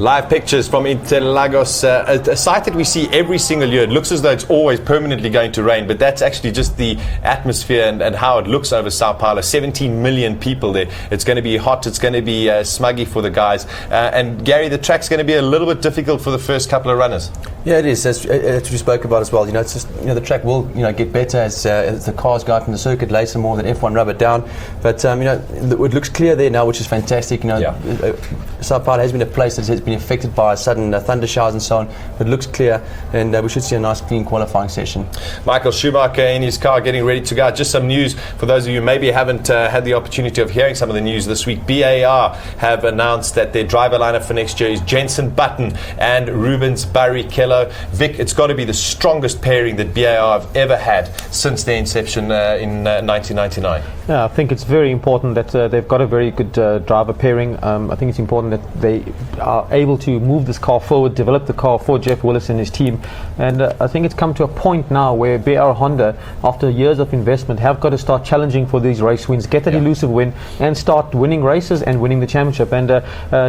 Live pictures from Interlagos, a site that we see every single year. It looks as though it's always permanently going to rain, but that's actually just the atmosphere and how it looks over Sao Paulo. 17 million people there. It's going to be hot, it's going to be smuggy for the guys. And Gary, the track's going to be a little bit difficult for the first couple of runners. Yeah, it is, as we spoke about as well. It's just, the track will get better as the cars go out from the circuit, lay some more than F1 rubber down. But it looks clear there now, which is fantastic. Sao Paulo has been a place that has been affected by sudden thunder showers and so on. But it looks clear, and we should see a nice, clean qualifying session. Michael Schumacher in his car getting ready to go. Just some news for those of you who maybe haven't had the opportunity of hearing some of the news this week. BAR have announced that their driver lineup for next year is Jenson Button and Rubens Barrichello. Vic, it's got to be the strongest pairing that BAR have ever had since their inception in 1999. Yeah, I think it's very important that they've got a very good driver pairing. I think it's important that they are able to move this car forward, develop the car for Jeff Willis and his team. And I think it's come to a point now where BAR Honda, after years of investment, have got to start challenging for these race wins, get that elusive win, and start winning races and winning the championship. And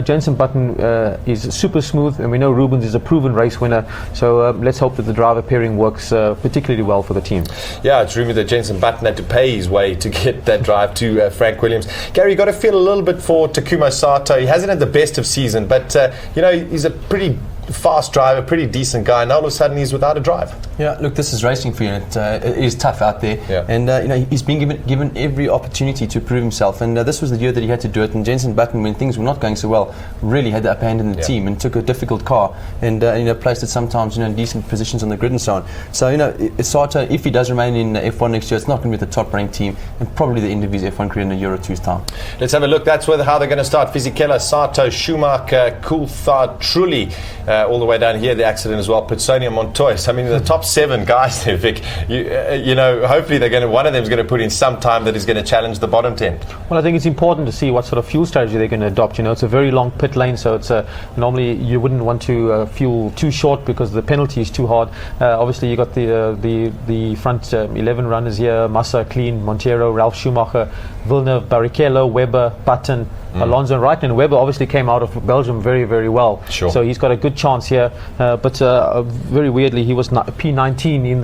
Jenson Button is super smooth, and we know Rubens is a proven race winner. So let's hope that the driver pairing works particularly well for the team. Yeah, it's rumored that Jenson Button had to pay his way to get that drive to Frank Williams. Gary, you got to feel a little bit for Takuma Sato. He hasn't had the best of season, but he's a pretty fast driver, pretty decent guy. Now all of a sudden he's without a drive. Yeah, look, this is racing for you. It is tough out there, and he's been given every opportunity to prove himself. And this was the year that he had to do it. And Jenson Button, when things were not going so well, really had the upper hand in the team and took a difficult car and placed it sometimes in decent positions on the grid and so on. So Sato, if he does remain in F1 next year, it's not going to be the top-ranked team and probably the end of his F1 career in a year or two's time. Let's have a look. That's how they're going to start. Fisichella, Sato, Schumacher, Coulthard, Trulli, all the way down here. The accident as well. Pitsonia, Montoya. I mean, the top 7 guys there, Vic. Hopefully one of them is going to put in some time that is going to challenge the bottom 10. Well, I think it's important to see what sort of fuel strategy they're going to adopt. It's a very long pit lane, so it's normally you wouldn't want to fuel too short because the penalty is too hard. Obviously, you got the front 11 runners here: Massa, Klein, Montero, Ralf Schumacher, Villeneuve, Barrichello, Webber, Button, Alonso and Reitman. Webber obviously came out of Belgium very, very well. Sure. So he's got a good chance here. But very weirdly, he was P19 in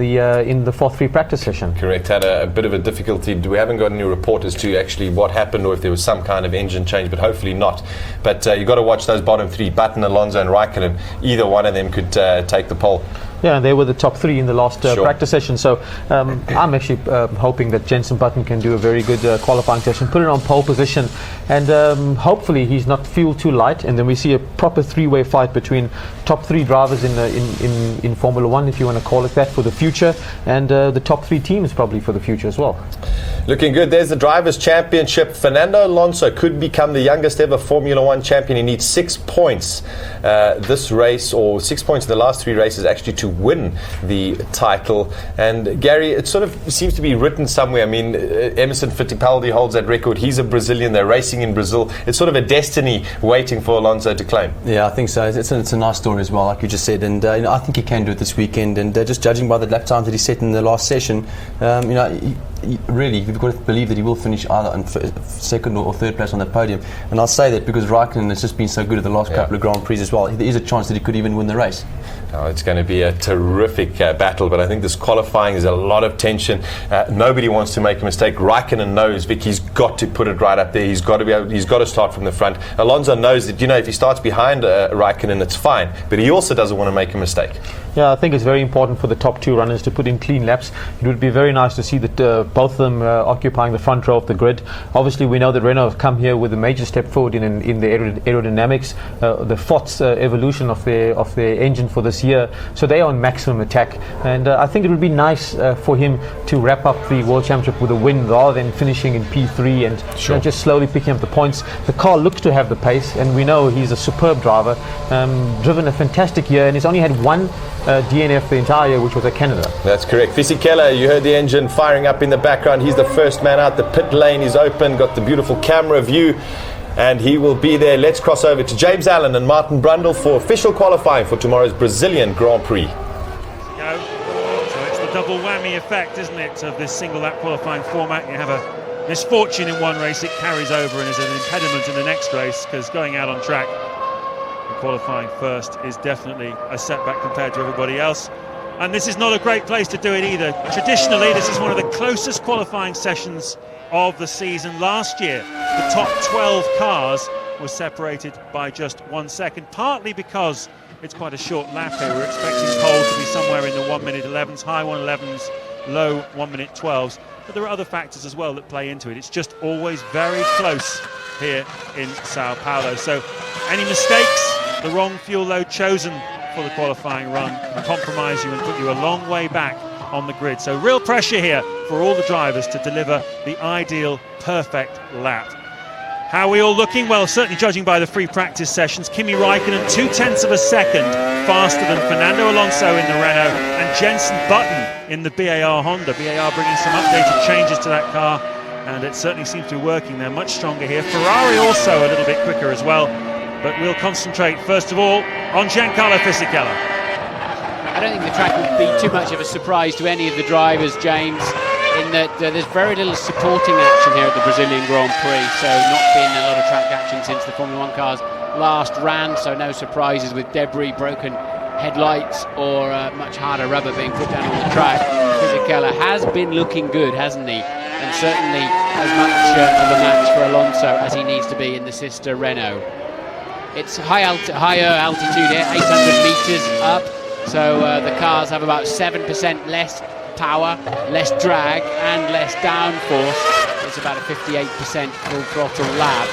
the 4-3 practice session. Correct. Had a bit of a difficulty. We haven't got any report as to actually what happened or if there was some kind of engine change, but hopefully not. But you've got to watch those bottom 3, Button, Alonso and Raikkonen. Either one of them could take the pole. Yeah, and they were the top 3 in the last practice session. So I'm actually hoping that Jenson Button can do a very good qualifying session, put it on pole position, and hopefully he's not fuel too light, and then we see a proper 3-way fight between top 3 drivers in Formula 1, if you want to call it that, for the future, and the top 3 teams probably for the future as well. Looking good. There's the Drivers' Championship. Fernando Alonso could become the youngest ever Formula 1 champion. He needs 6 points this race, or 6 points in the last 3 races actually, to win the title. And Gary, it sort of seems to be written somewhere. I mean, Emerson Fittipaldi holds that record. He's a Brazilian. They're racing in Brazil. It's sort of a destiny waiting for Alonso to claim. Yeah, I think so. It's a nice story as well, like you just said. And I think he can do it this weekend. And just judging by the lap times that he set in the last session, really, you've got to believe that he will finish either on second or third place on the podium. And I'll say that because Raikkonen has just been so good at the last couple of Grand Prix as well. There is a chance that he could even win the race. Oh, it's going to be a terrific battle, but I think this qualifying is a lot of tension. Nobody wants to make a mistake. Raikkonen knows, Vic, he's got to put it right up there. He's got to start from the front. Alonso knows that, if he starts behind Raikkonen, it's fine, but he also doesn't want to make a mistake. Yeah, I think it's very important for the top 2 runners to put in clean laps. It would be very nice to see that both of them occupying the front row of the grid. Obviously, we know that Renault have come here with a major step forward in the aerodynamics, the FOTS evolution of their engine for this year. So they are on maximum attack, and I think it would be nice for him to wrap up the World Championship with a win rather than finishing in P3 and just slowly picking up the points. The car looks to have the pace, and we know he's a superb driver, driven a fantastic year, and he's only had one DNF the entire year, which was at Canada. That's correct. Fisichella, you heard the engine firing up in the background. He's the first man out. The pit lane is open, got the beautiful camera view, and he will be there. Let's cross over to James Allen and Martin Brundle for official qualifying for tomorrow's Brazilian Grand Prix. So it's the double whammy effect, isn't it, of this single lap qualifying format. You have a misfortune in one race, it carries over and is an impediment in the next race, because going out on track qualifying first is definitely a setback compared to everybody else. And this is not a great place to do it either. Traditionally, this is one of the closest qualifying sessions of the season. Last year, the top 12 cars were separated by just 1 second, partly because it's quite a short lap here. We're expecting pole to be somewhere in the 1-minute 11s, high 1:11s, low 1-minute 12s. But there are other factors as well that play into it. It's just always very close here in Sao Paulo. So any mistakes, the wrong fuel load chosen for the qualifying run can compromise you and put you a long way back on the grid. So real pressure here for all the drivers to deliver the ideal, perfect lap. How are we all looking? Well, certainly judging by the free practice sessions, Kimi Raikkonen 0.2 of a second faster than Fernando Alonso in the Renault and Jenson Button in the BAR Honda. BAR bringing some updated changes to that car, and it certainly seems to be working. They're much stronger here. Ferrari also a little bit quicker as well, but we'll concentrate first of all on Giancarlo Fisichella. I don't think the track will be too much of a surprise to any of the drivers, James, in that there's very little supporting action here at the Brazilian Grand Prix, so not been a lot of track action since the Formula 1 cars last ran, so no surprises with debris, broken headlights or much harder rubber being put down on the track. Fisichella has been looking good, hasn't he? And certainly as much of a match for Alonso as he needs to be in the sister Renault. It's higher altitude here, 800 metres up, so the cars have about 7% less power, less drag and less downforce. It's about a 58% full throttle lap,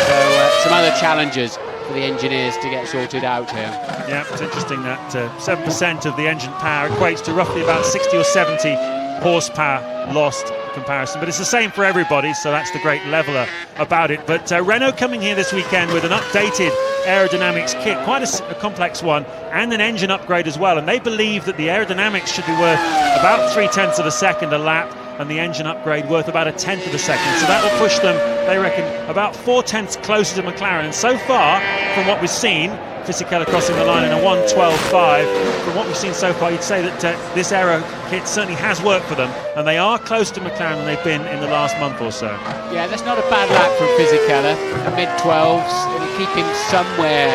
so some other challenges for the engineers to get sorted out here. Yeah, it's interesting that 7% of the engine power equates to roughly about 60 or 70 horsepower lost in comparison, but it's the same for everybody, so that's the great leveler about it. But Renault coming here this weekend with an updated aerodynamics kit, quite a complex one, and an engine upgrade as well, and they believe that the aerodynamics should be worth about 0.3 of a second a lap and the engine upgrade worth about 1/10 of a second, so that will push them, they reckon, about 0.4 closer to McLaren. And so far from what we've seen, Fisichella crossing the line in a 1:12.5. From what we've seen so far, you'd say that this aero kit certainly has worked for them, and they are closer to McLaren than they've been in the last month or so. Yeah, that's not a bad lap from Fisichella. A mid-12s, it'll keep him somewhere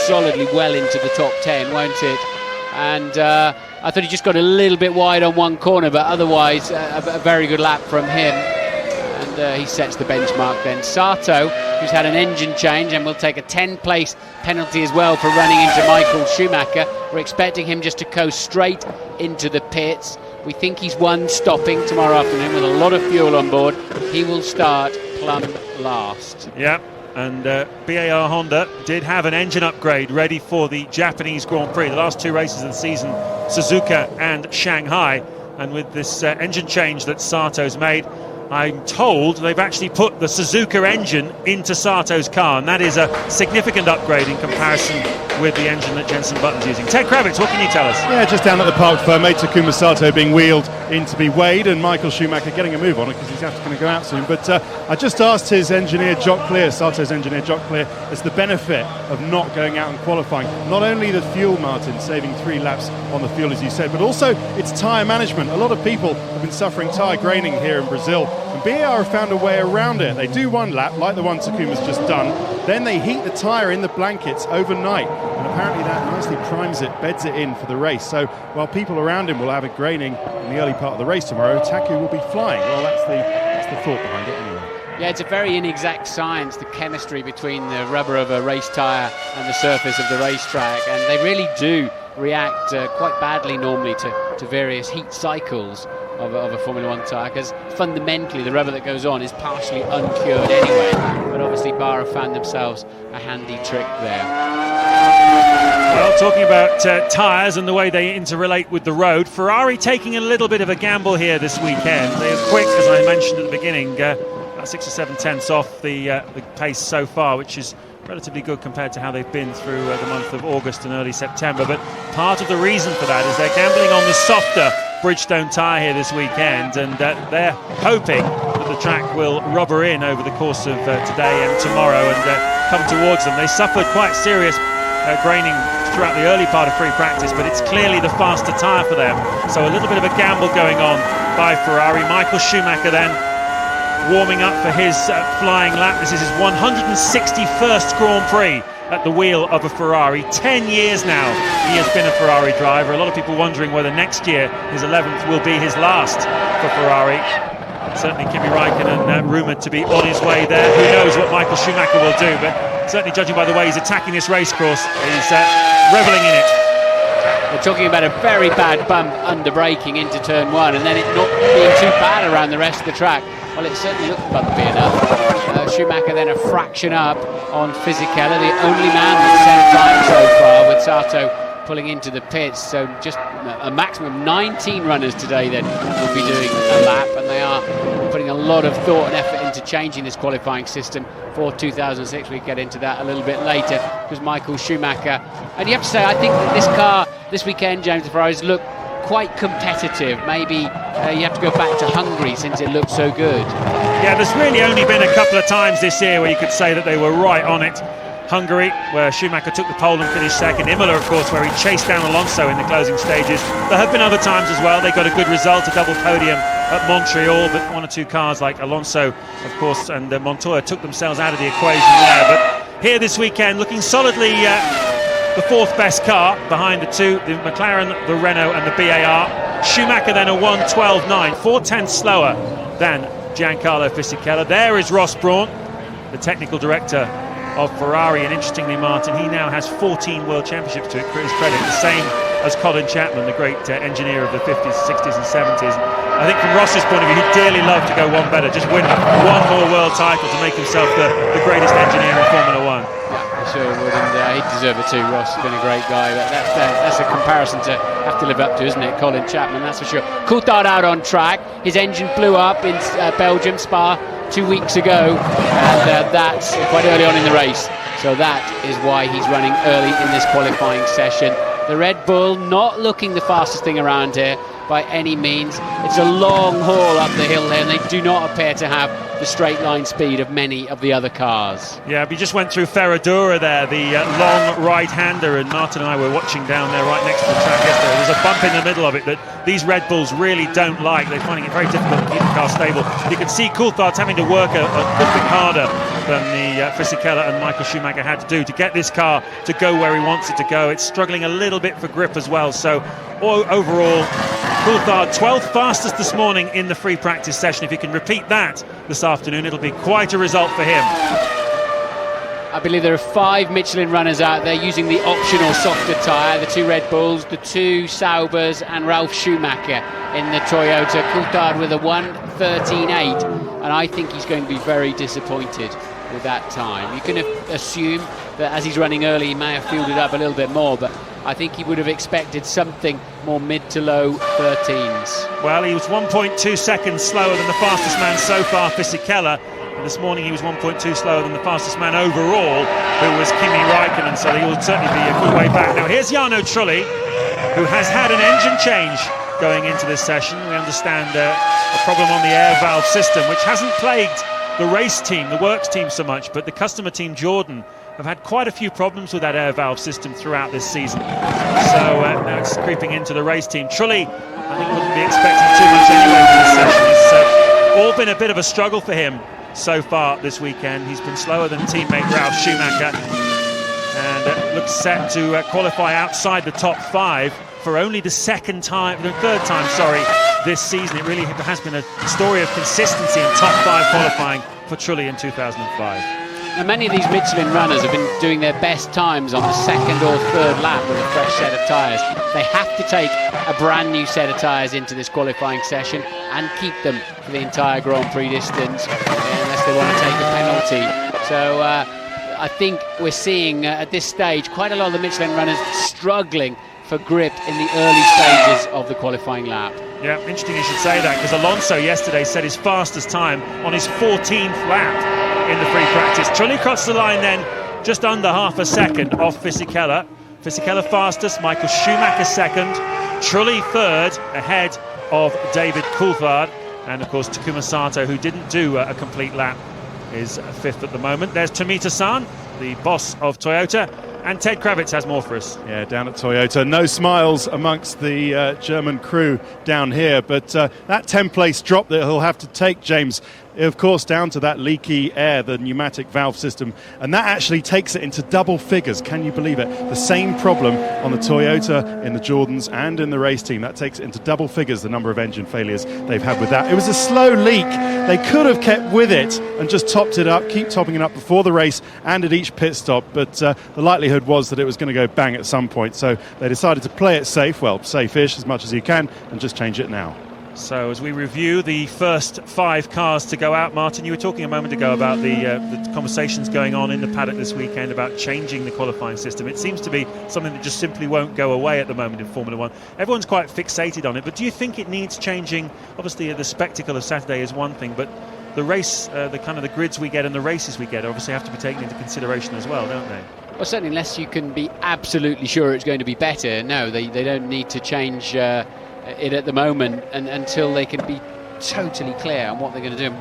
solidly well into the top 10, won't it? And I thought he just got a little bit wide on one corner, but otherwise a very good lap from him. And he sets the benchmark then. Sato, who's had an engine change and will take a 10-place penalty as well for running into Michael Schumacher. We're expecting him just to coast straight into the pits. We think he's one stopping tomorrow afternoon with a lot of fuel on board. He will start plumb last. Yeah, and BAR Honda did have an engine upgrade ready for the Japanese Grand Prix. The last two races of the season, Suzuka and Shanghai. And with this engine change that Sato's made, I'm told they've actually put the Suzuka engine into Sato's car, and that is a significant upgrade in comparison with the engine that Jenson Button's using. Ted Kravitz, what can you tell us? Yeah, just down at the park for mate Takuma Sato being wheeled in to be weighed, and Michael Schumacher getting a move on it because he's going to go out soon. But I just asked his engineer, Jock Clear, Sato's engineer, Jock Clear, as the benefit of not going out and qualifying. Not only the fuel, Martin, saving 3 laps on the fuel, as you said, but also it's tyre management. A lot of people have been suffering tyre graining here in Brazil, and BAR have found a way around it. They do one lap, like the one Takuma's just done, then they heat the tyre in the blankets overnight, and apparently that nicely primes it, beds it in for the race. So while people around him will have a graining in the early part of the race tomorrow, Taku will be flying. Well, that's the thought behind it anyway. Yeah, it's a very inexact science, the chemistry between the rubber of a race tyre and the surface of the racetrack, and they really do react quite badly normally to various heat cycles of a Formula 1 tyre, because fundamentally the rubber that goes on is partially uncured anyway, but obviously BAR have found themselves a handy trick there. Well, talking about tyres and the way they interrelate with the road, Ferrari taking a little bit of a gamble here this weekend. They are quick, as I mentioned at the beginning, about 6 or 7 tenths off the pace so far, which is relatively good compared to how they've been through the month of August and early September. But part of the reason for that is they're gambling on the softer Bridgestone tyre here this weekend, and they're hoping that the track will rubber in over the course of today and tomorrow and come towards them. They suffered quite serious graining throughout the early part of free practice, but it's clearly the faster tyre for them. So a little bit of a gamble going on by Ferrari. Michael Schumacher then warming up for his flying lap. This is his 161st Grand Prix at the wheel of a Ferrari. 10 years now he has been a Ferrari driver. A lot of people wondering whether next year, his 11th, will be his last for Ferrari. Certainly Kimi Raikkonen rumoured to be on his way there. Who knows what Michael Schumacher will do, but certainly judging by the way he's attacking this race course, he's revelling in it. We're talking about a very bad bump under braking into turn one, and then it not being too bad around the rest of the track. Well, it certainly looked bumpy enough. Schumacher then a fraction up on Fisichella, the only man with the same time so far, with Sato pulling into the pits. So just a maximum of 19 runners today then will be doing a lap, and they are putting a lot of thought and effort into changing this qualifying system for 2006. We get into that a little bit later, because Michael Schumacher, and you have to say, I think that this car this weekend, James, the Ferraris look quite competitive. Maybe you have to go back to Hungary since it looked so good. Yeah, there's really only been a couple of times this year where you could say that they were right on it. Hungary, where Schumacher took the pole and finished second. Imola, of course, where he chased down Alonso in the closing stages. There have been other times as well. They got a good result, a double podium at Montreal, but one or two cars like Alonso, of course, and Montoya took themselves out of the equation there. But here this weekend, looking solidly the fourth best car behind the two, the McLaren, the Renault and the BAR. Schumacher then a 1:12.9, 4/10 slower than Giancarlo Fisichella. There is Ross Brawn, the technical director of Ferrari, and interestingly, Martin, he now has 14 World Championships to his credit, the same as Colin Chapman, the great engineer of the 50s, 60s and 70s. I think from Ross's point of view, he'd dearly love to go one better, just win one more world title to make himself the greatest engineer in Formula One. Yeah, sure would, and he'd deserve it too. Ross has been a great guy, but that's a comparison to have to live up to, isn't it? Colin Chapman, that's for sure. Coulthard out on track. His engine blew up in Belgium, Spa, 2 weeks ago, and that's quite early on in the race. So that is why he's running early in this qualifying session. The Red Bull not looking the fastest thing around here by any means. It's a long haul up the hill here, and they do not appear to have the straight line speed of many of the other cars. Yeah, we just went through Ferradura there, the long right-hander, and Martin and I were watching down there right next to the track yesterday. There's a bump in the middle of it that these Red Bulls really don't like. They're finding it very difficult to keep the car stable. You can see Coulthard's having to work a good bit harder than the Fisichella and Michael Schumacher had to do to get this car to go where he wants it to go. It's struggling a little bit for grip as well. So overall, Coulthard 12th fastest this morning in the free practice session. If you can repeat that this afternoon, it'll be quite a result for him. I believe there are 5 Michelin runners out there using the optional softer tyre, the 2 Red Bulls, the 2 Saubers and Ralf Schumacher in the Toyota. Coulthard with a 1:13.8, and I think he's going to be very disappointed with that time. You can assume that as he's running early, he may have fielded up a little bit more, but I think he would have expected something more mid to low 13s. Well, he was 1.2 seconds slower than the fastest man so far, Fisichella. And this morning he was 1.2 slower than the fastest man overall, who was Kimi Raikkonen, so he will certainly be a good way back. Now here's Jarno Trulli, who has had an engine change going into this session. We understand a problem on the air valve system, which hasn't plagued the race team, the works team so much, but the customer team, Jordan, have had quite a few problems with that air valve system throughout this season. So now it's creeping into the race team. Trulli, I think, wouldn't be expecting too much anyway for this session. It's all been a bit of a struggle for him so far this weekend. He's been slower than teammate Ralf Schumacher, and looks set to qualify outside the top 5 for only the third time, this season. It really has been a story of consistency in top 5 qualifying for Trulli in 2005. Now, many of these Michelin runners have been doing their best times on the 2nd or 3rd lap with a fresh set of tyres. They have to take a brand new set of tyres into this qualifying session and keep them for the entire Grand Prix distance unless they want to take a penalty. So I think we're seeing at this stage quite a lot of the Michelin runners struggling for grip in the early stages of the qualifying lap. Yeah, interesting you should say that, because Alonso yesterday set his fastest time on his 14th lap in the free practice. Trulli crossed the line then just under half a second off Fisichella. Fisichella fastest, Michael Schumacher second, Trulli third ahead of David Coulthard, and of course Takuma Sato, who didn't do a complete lap, is 5th at the moment. There's Tomita-san, the boss of Toyota, and Ted Kravitz has more for us. Yeah, down at Toyota. No smiles amongst the German crew down here, but that 10th place drop that he'll have to take, James, of course, down to that leaky air, the pneumatic valve system, and that actually takes it into double figures. Can you believe it? The same problem on the Toyota, in the Jordans and in the race team. That takes it into double figures, the number of engine failures they've had with that. It was a slow leak. They could have kept with it and just topped it up, keep topping it up before the race and at each pit stop, but the likelihood was that it was going to go bang at some point, so they decided to play it safe, well, safe-ish as much as you can, and just change it now. So as we review the first 5 cars to go out, Martin, you were talking a moment ago about the conversations going on in the paddock this weekend about changing the qualifying system. It seems to be something that just simply won't go away at the moment in Formula One. Everyone's quite fixated on it, but do you think it needs changing? Obviously the spectacle of Saturday is one thing, but the race, the grids we get and the races we get obviously have to be taken into consideration as well, don't they? Well, certainly unless you can be absolutely sure it's going to be better, no, they don't need to change it at the moment and until they can be totally clear on what they're going to do.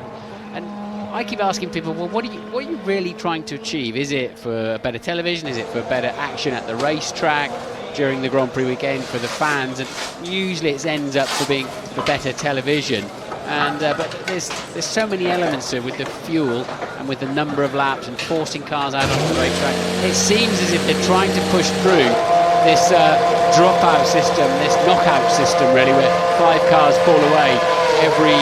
And I keep asking people, well, what are you really trying to achieve? Is it for better television? Is it for better action at the racetrack during the Grand Prix weekend for the fans? And usually it ends up for being for better television. And but there's so many elements to it with the fuel and with the number of laps and forcing cars out onto the racetrack. It seems as if they're trying to push through this dropout system, this knockout system really, where 5 cars fall away every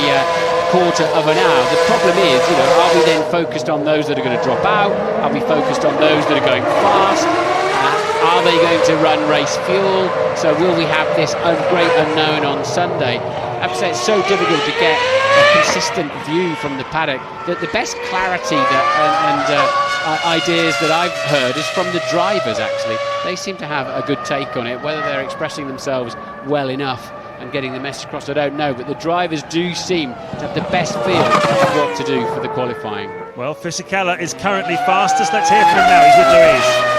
quarter of an hour. The problem is, are we then focused on those that are going to drop out? Are we focused on those that are going fast? Are they going to run race fuel? So will we have this great unknown on Sunday? I have to say it's so difficult to get a consistent view from the paddock. The best clarity and ideas that I've heard is from the drivers, actually. They seem to have a good take on it. Whether they're expressing themselves well enough and getting the message across, I don't know, but the drivers do seem to have the best feel of what to do for the qualifying. Well, Fisichella is currently fastest. Let's hear from him now. He's with Louise.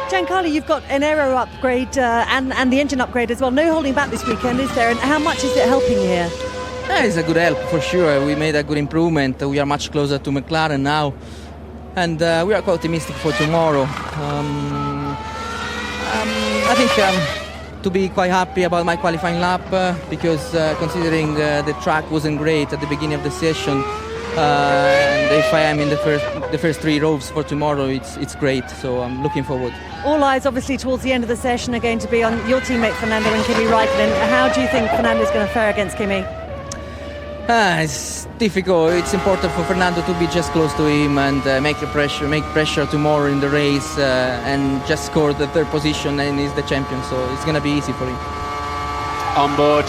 Giancarlo, you've got an aero upgrade and the engine upgrade as well. No holding back this weekend, is there? And how much is it helping you here? Yeah, it's a good help for sure. We made a good improvement. We are much closer to McLaren now, and we are quite optimistic for tomorrow. I think to be quite happy about my qualifying lap because considering the track wasn't great at the beginning of the session, and if I am in the first 3 rows for tomorrow, it's great. So I'm looking forward. All eyes obviously towards the end of the session are going to be on your teammate Fernando and Kimi Raikkonen. How do you think Fernando's going to fare against Kimi? It's difficult. It's important for Fernando to be just close to him and make pressure tomorrow in the race and just score the 3rd position, and he's the champion, so it's going to be easy for him. On board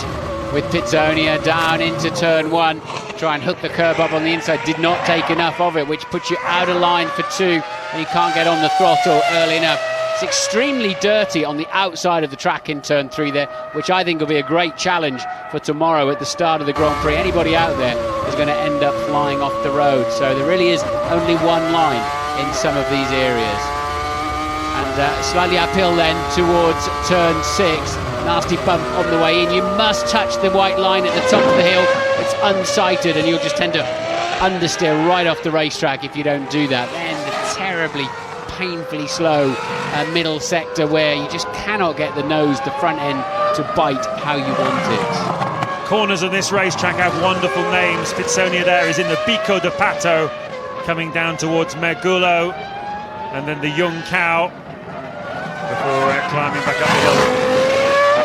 with Pizzonia down into turn 1, try and hook the curb up on the inside, did not take enough of it, which puts you out of line for 2, and you can't get on the throttle early enough. It's extremely dirty on the outside of the track in turn 3 there, which I think will be a great challenge for tomorrow at the start of the Grand Prix. Anybody out there is going to end up flying off the road, so there really is only one line in some of these areas. And slightly uphill then towards turn 6, nasty bump on the way in. You must touch the white line at the top of the hill. It's unsighted and you'll just tend to understeer right off the racetrack if you don't do that. Then the terribly painfully slow middle sector where you just cannot get the nose, the front end, to bite how you want it. Corners of this racetrack have wonderful names. Pizzonia there is in the Bico de Pato, coming down towards Mergulo, and then the Young Cow before climbing back up the hill.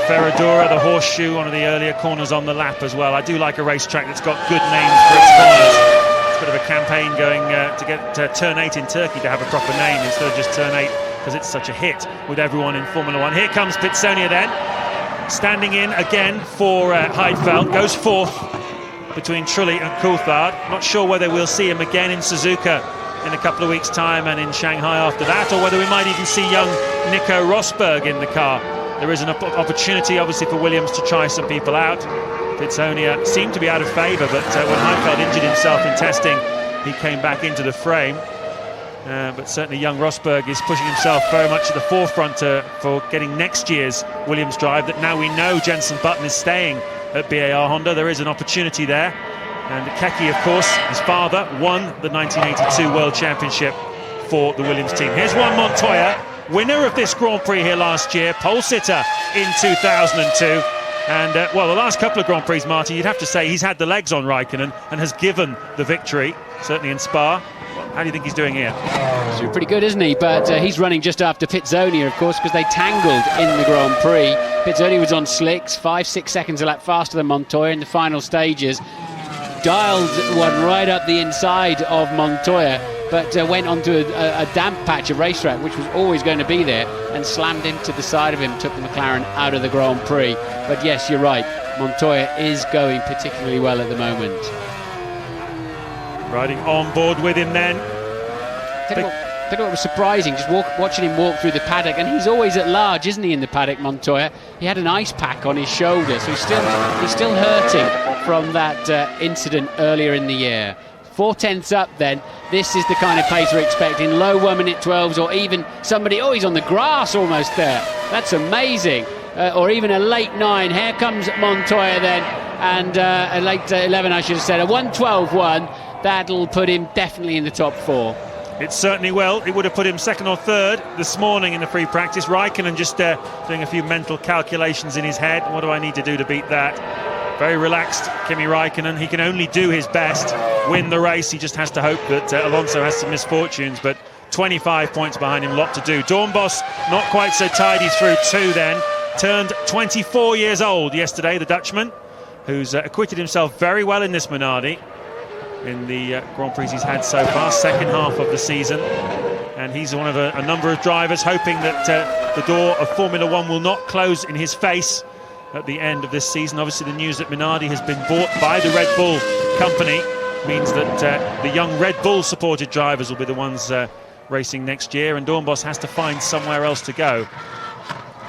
Ferradura, the Horseshoe, one of the earlier corners on the lap as well. I do like a racetrack that's got good names for its corners. Bit of a campaign going to get Turn 8 in Turkey to have a proper name instead of just Turn 8 because it's such a hit with everyone in Formula 1. Here comes Pizzonia then, standing in again for Heidfeld, goes 4th between Trulli and Coulthard. Not sure whether we'll see him again in Suzuka in a couple of weeks' time and in Shanghai after that, or whether we might even see young Nico Rosberg in the car. There is an opportunity obviously for Williams to try some people out. Pizzonia seemed to be out of favour, but when Heidfeld injured himself in testing, he came back into the frame. But certainly young Rosberg is pushing himself very much at the forefront for getting next year's Williams drive, that now we know Jenson Button is staying at BAR Honda. There is an opportunity there. And Keke, of course, his father, won the 1982 World Championship for the Williams team. Here's Juan Montoya, winner of this Grand Prix here last year, pole sitter in 2002. And, well, the last couple of Grand Prix, Martin, you'd have to say he's had the legs on Raikkonen and has given the victory, certainly in Spa. How do you think he's doing here? He's doing pretty good, isn't he? But he's running just after Pizzonia, of course, because they tangled in the Grand Prix. Pizzonia was on slicks, 5-6 seconds a lap faster than Montoya in the final stages. Dialed one right up the inside of Montoya, but went onto a damp patch of racetrack, which was always going to be there, and slammed into the side of him, took the McLaren out of the Grand Prix. But yes, you're right, Montoya is going particularly well at the moment. Riding on board with him then. Tell you what was surprising, just watching him walk through the paddock, and he's always at large, isn't he, in the paddock, Montoya? He had an ice pack on his shoulder, so he's still hurting from that incident earlier in the year. 4/10 up then. This is the kind of pace we're expecting. Low 1 minute 12s, or even somebody, he's on the grass almost there. That's amazing. Or even a late 9. Here comes Montoya then, and a late 11, I should have said. A 1:12.1. That'll put him definitely in the top 4. It certainly will. It would have put him 2nd or 3rd this morning in the free practice. Raikkonen just doing a few mental calculations in his head. What do I need to do to beat that? Very relaxed, Kimi Raikkonen. He can only do his best, win the race. He just has to hope that Alonso has some misfortunes, but 25 points behind him, lot to do. Dornbos not quite so tidy through 2 then. Turned 24 years old yesterday, the Dutchman, who's acquitted himself very well in this Minardi. In the Grand Prix he's had so far, second half of the season. And he's one of a number of drivers hoping that the door of Formula One will not close in his face at the end of this season. Obviously the news that Minardi has been bought by the Red Bull company means that the young Red Bull supported drivers will be the ones racing next year, and Dornbos has to find somewhere else to go.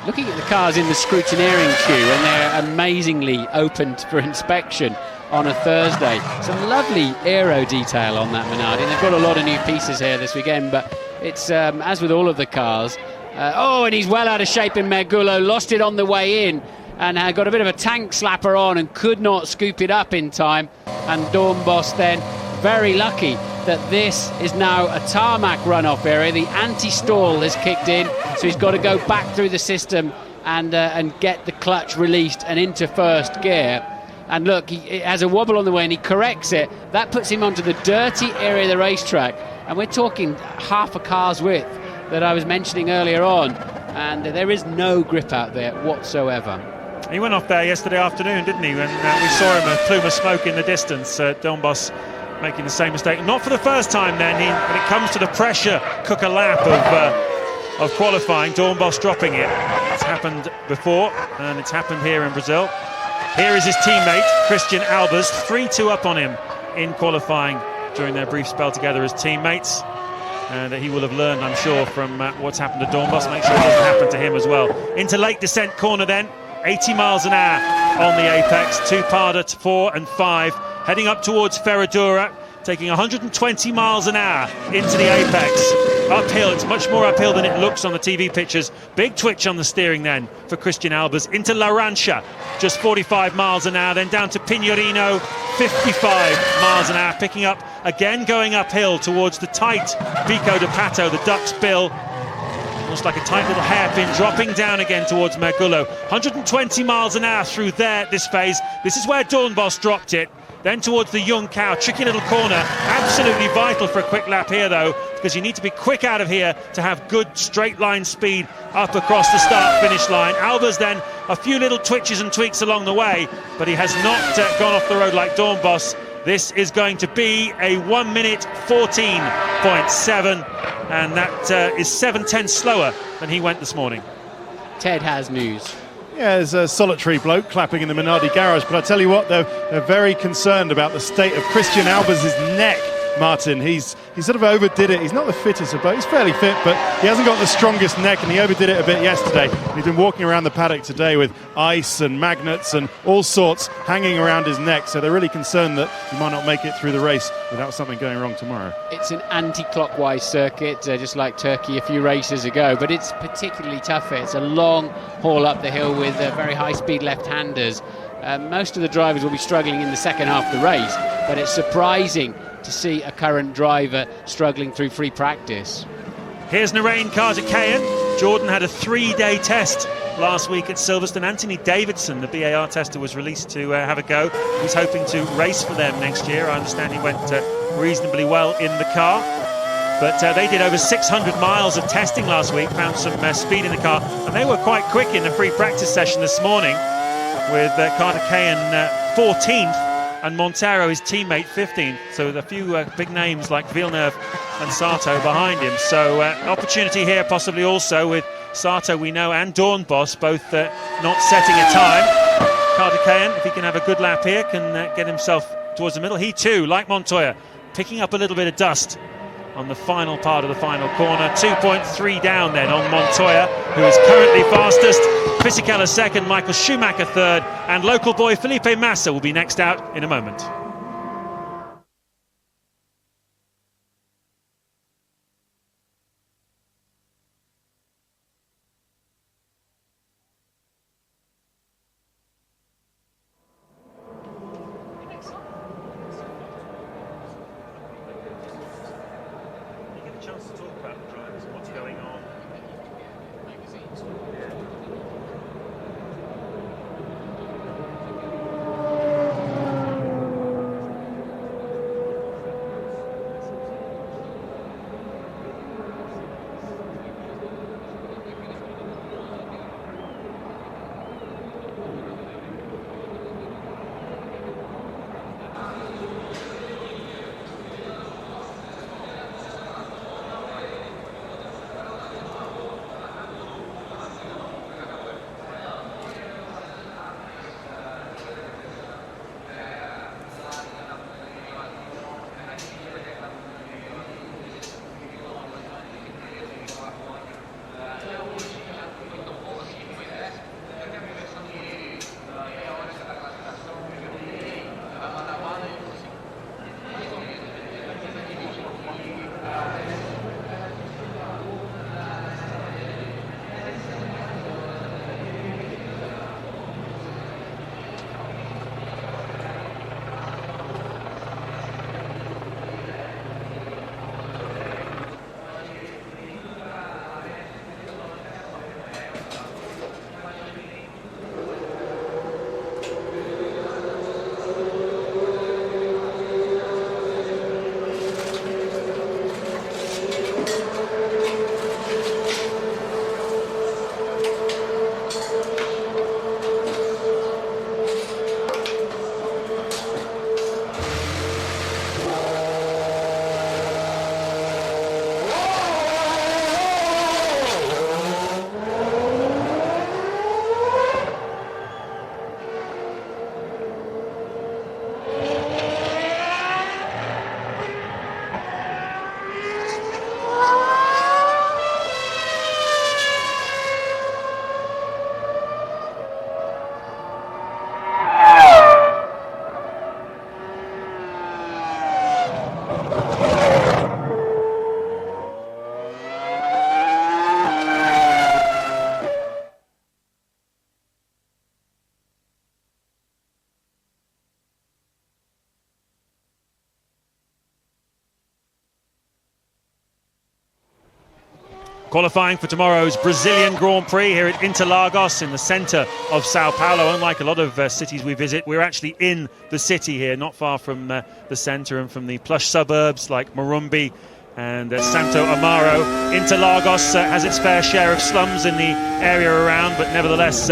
Looking at the cars in the scrutineering queue, and they're amazingly opened for inspection on a Thursday. Some lovely aero detail on that Minardi, and they've got a lot of new pieces here this weekend, but it's as with all of the cars. And he's well out of shape in Mergulo, lost it on the way in, and got a bit of a tank slapper on and could not scoop it up in time. And Dornbos then very lucky that this is now a tarmac runoff area. The anti-stall has kicked in, so he's got to go back through the system and get the clutch released and into first gear. And look, he has a wobble on the way and he corrects it. That puts him onto the dirty area of the racetrack, and we're talking half a car's width that I was mentioning earlier on, and there is no grip out there whatsoever. He went off there yesterday afternoon, didn't he? And we saw him, a plume of smoke in the distance. Dornbos making the same mistake, not for the first time then. When it comes to the pressure cooker lap of qualifying, Dornbos dropping it. It's happened before, and it's happened here in Brazil. Here is his teammate, Christian Albers, 3-2 up on him in qualifying during their brief spell together as teammates. And he will have learned, I'm sure, from what's happened to Dornbos. Make sure it doesn't happen to him as well. Into late descent corner then, 80 miles an hour on the apex, 2-parter 4 and 5, heading up towards Ferradura, taking 120 miles an hour into the apex. Uphill, it's much more uphill than it looks on the TV pictures. Big twitch on the steering then for Christian Albers. Into Larancha, just 45 miles an hour, then down to Pinorino, 55 miles an hour, picking up again, going uphill towards the tight Pico de Pato, the Duck's Bill. Almost like a tight little hairpin, dropping down again towards Mergulo. 120 miles an hour through there, this phase. This is where Dornbos dropped it. Then towards the Young Cow, tricky little corner. Absolutely vital for a quick lap here, though, because you need to be quick out of here to have good straight line speed up across the start-finish line. Albers then, a few little twitches and tweaks along the way, but he has not gone off the road like Dornbos. This is going to be a 1 minute 14.7, and that is 7/10 slower than he went this morning. Ted has news. Yeah, there's a solitary bloke clapping in the Minardi garage, but I tell you what, they're very concerned about the state of Christian Albers' neck, Martin. He sort of overdid it. He's not the fittest of both. He's fairly fit, but he hasn't got the strongest neck, and he overdid it a bit yesterday. He's been walking around the paddock today with ice and magnets and all sorts hanging around his neck, so they're really concerned that he might not make it through the race without something going wrong tomorrow. It's an anti-clockwise circuit, just like Turkey a few races ago, but it's particularly tough. It's a long haul up the hill with very high-speed left-handers. Most of the drivers will be struggling in the second half of the race, but it's surprising to see a current driver struggling through free practice. Here's Narain Kartikeyan. Jordan had a 3-day test last week at Silverstone. Anthony Davidson, the BAR tester, was released to have a go. He's hoping to race for them next year. I understand he went reasonably well in the car. But they did over 600 miles of testing last week, found some speed in the car, and they were quite quick in the free practice session this morning, with Carter Cahan 14th and Montero, his teammate, 15th. So a few big names like Villeneuve and Sato behind him. So opportunity here possibly also with Sato, we know, and Dornbos both not setting a time. Carter Cahan, if he can have a good lap here, can get himself towards the middle. He too, like Montoya, picking up a little bit of dust on the final part of the final corner. 2.3 down then on Montoya, who is currently fastest. Fisichella second, Michael Schumacher third, and local boy Felipe Massa will be next out in a moment. Qualifying for tomorrow's Brazilian Grand Prix here at Interlagos in the centre of Sao Paulo. Unlike a lot of cities we visit, we're actually in the city here, not far from the centre and from the plush suburbs like Morumbi and Santo Amaro. Interlagos has its fair share of slums in the area around, but nevertheless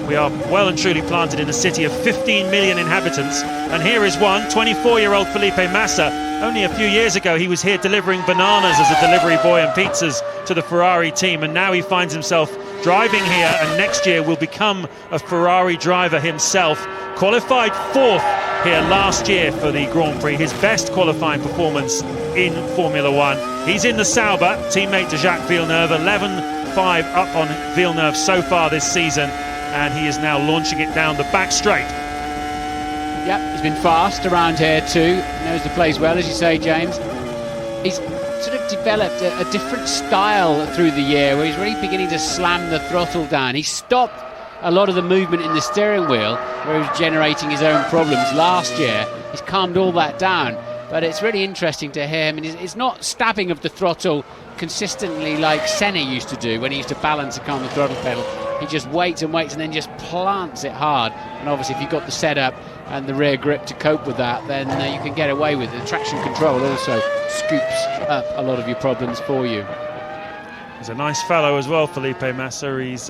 we are well and truly planted in a city of 15 million inhabitants. And here is one, 24-year-old Felipe Massa. Only a few years ago he was here delivering bananas as a delivery boy and pizzas to the Ferrari team, and now he finds himself driving here, and next year will become a Ferrari driver himself. Qualified fourth here last year for the Grand Prix, his best qualifying performance in Formula One. He's in the Sauber, teammate to Jacques Villeneuve, 11.5 up on Villeneuve so far this season, and he is now launching it down the back straight. Yep, he's been fast around here too, knows the place well, as you say, James. He's sort of developed a different style through the year where he's really beginning to slam the throttle down. He stopped a lot of the movement in the steering wheel where he was generating his own problems last year. He's calmed all that down, but it's really interesting to hear him, and it's not stabbing of the throttle consistently like Senna used to do when he used to balance and calm the throttle pedal. he just waits and waits and then just plants it hard. And obviously if you've got the setup and the rear grip to cope with that, then you can get away with it. The traction control also scoops up a lot of your problems for you. He's a nice fellow as well, Felipe Massa. He's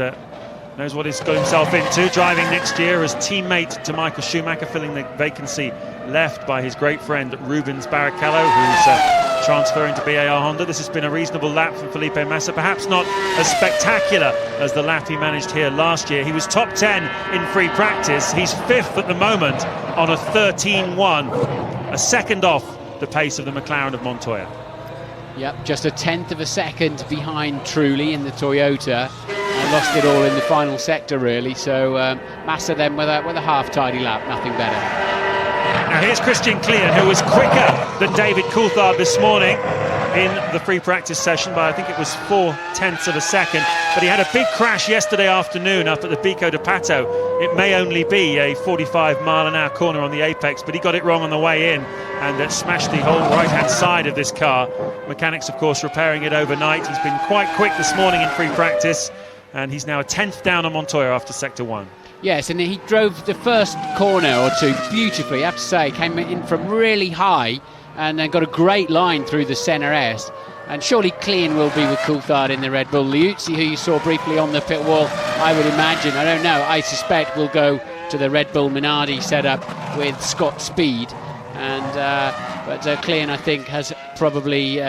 knows what he's got himself into, driving next year as teammate to Michael Schumacher, filling the vacancy left by his great friend Rubens Barrichello, who's transferring to BAR Honda. This has been a reasonable lap for Felipe Massa, perhaps not as spectacular as the lap he managed here last year. He was top 10 in free practice. He's 5th at the moment on a 13.1, a second off the pace of the McLaren of Montoya. Yep, just a 1/10 of a second behind Trulli in the Toyota. Lost it all in the final sector, really. So Massa then with a half-tidy lap, nothing better. Now here's Christian Klein, who was quicker than David Coulthard this morning in the free practice session by, I think it was 4/10 of a second. But he had a big crash yesterday afternoon up at the Pico de Pato. It may only be a 45-mile-an-hour corner on the apex, but he got it wrong on the way in and smashed the whole right-hand side of this car. Mechanics, of course, repairing it overnight. He's been quite quick this morning in free practice, and he's now a 10th down on Montoya after sector 1. Yes, and he drove the first corner or two beautifully, I have to say. Came in from really high and then got a great line through the centre S. And surely Klein will be with Coulthard in the Red Bull. Liuzzi, who you saw briefly on the pit wall, I would imagine, I don't know, I suspect will go to the Red Bull Minardi setup with Scott Speed. But Klein, I think, has probably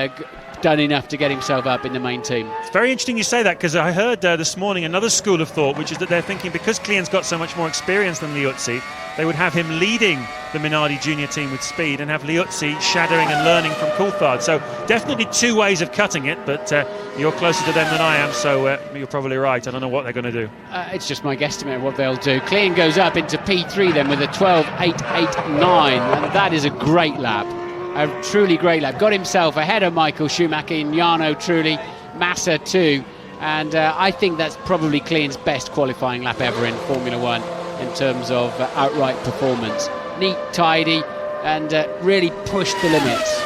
done enough to get himself up in the main team. It's very interesting you say that, because I heard this morning another school of thought, which is that they're thinking because Klein's got so much more experience than Liuzzi, they would have him leading the Minardi junior team with speed and have Liuzzi shadowing and learning from Coulthard. So definitely two ways of cutting it, but you're closer to them than I am, so you're probably right. I don't know what they're going to do. It's just my guesstimate of what they'll do. Klein goes up into P3 then with a 12.889, and that is a great lap. A truly great lap. Got himself ahead of Michael Schumacher in Jarno Trulli, Massa too, and I think that's probably Klein's best qualifying lap ever in Formula One in terms of outright performance. Neat, tidy, and really pushed the limits.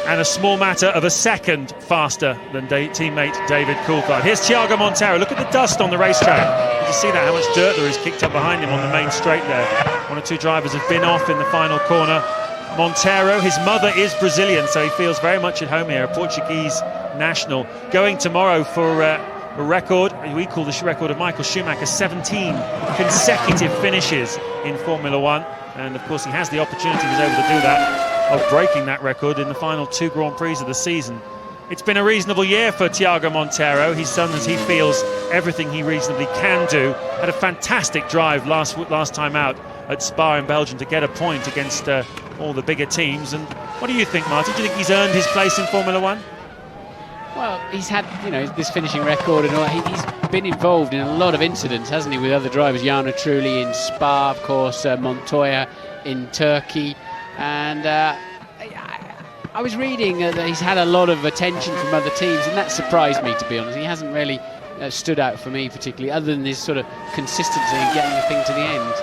And a small matter of a second faster than teammate David Coulthard. Here's Thiago Montero. Look at the dust on the racetrack. You can see that, how much dirt there is kicked up behind him on the main straight there. One or two drivers have been off in the final corner. Montero, his mother is Brazilian, so he feels very much at home here, a Portuguese national. Going tomorrow for a record, we call the record of Michael Schumacher, 17 consecutive finishes in Formula One. And of course he has the opportunity, he's able to do that, of breaking that record in the final 2 Grand Prix of the season. It's been a reasonable year for Thiago Montero. He's done, as he feels, everything he reasonably can do. Had a fantastic drive last time out at Spa in Belgium to get a point against all the bigger teams. And what do you think, Martin? Do you think he's earned his place in Formula One? Well, he's had, this finishing record and all. He's been involved in a lot of incidents, hasn't he, with other drivers? Jarno Trulli in Spa, of course, Montoya in Turkey. And I was reading that he's had a lot of attention from other teams, and that surprised me, to be honest. He hasn't really stood out for me particularly, other than his sort of consistency in getting the thing to the end.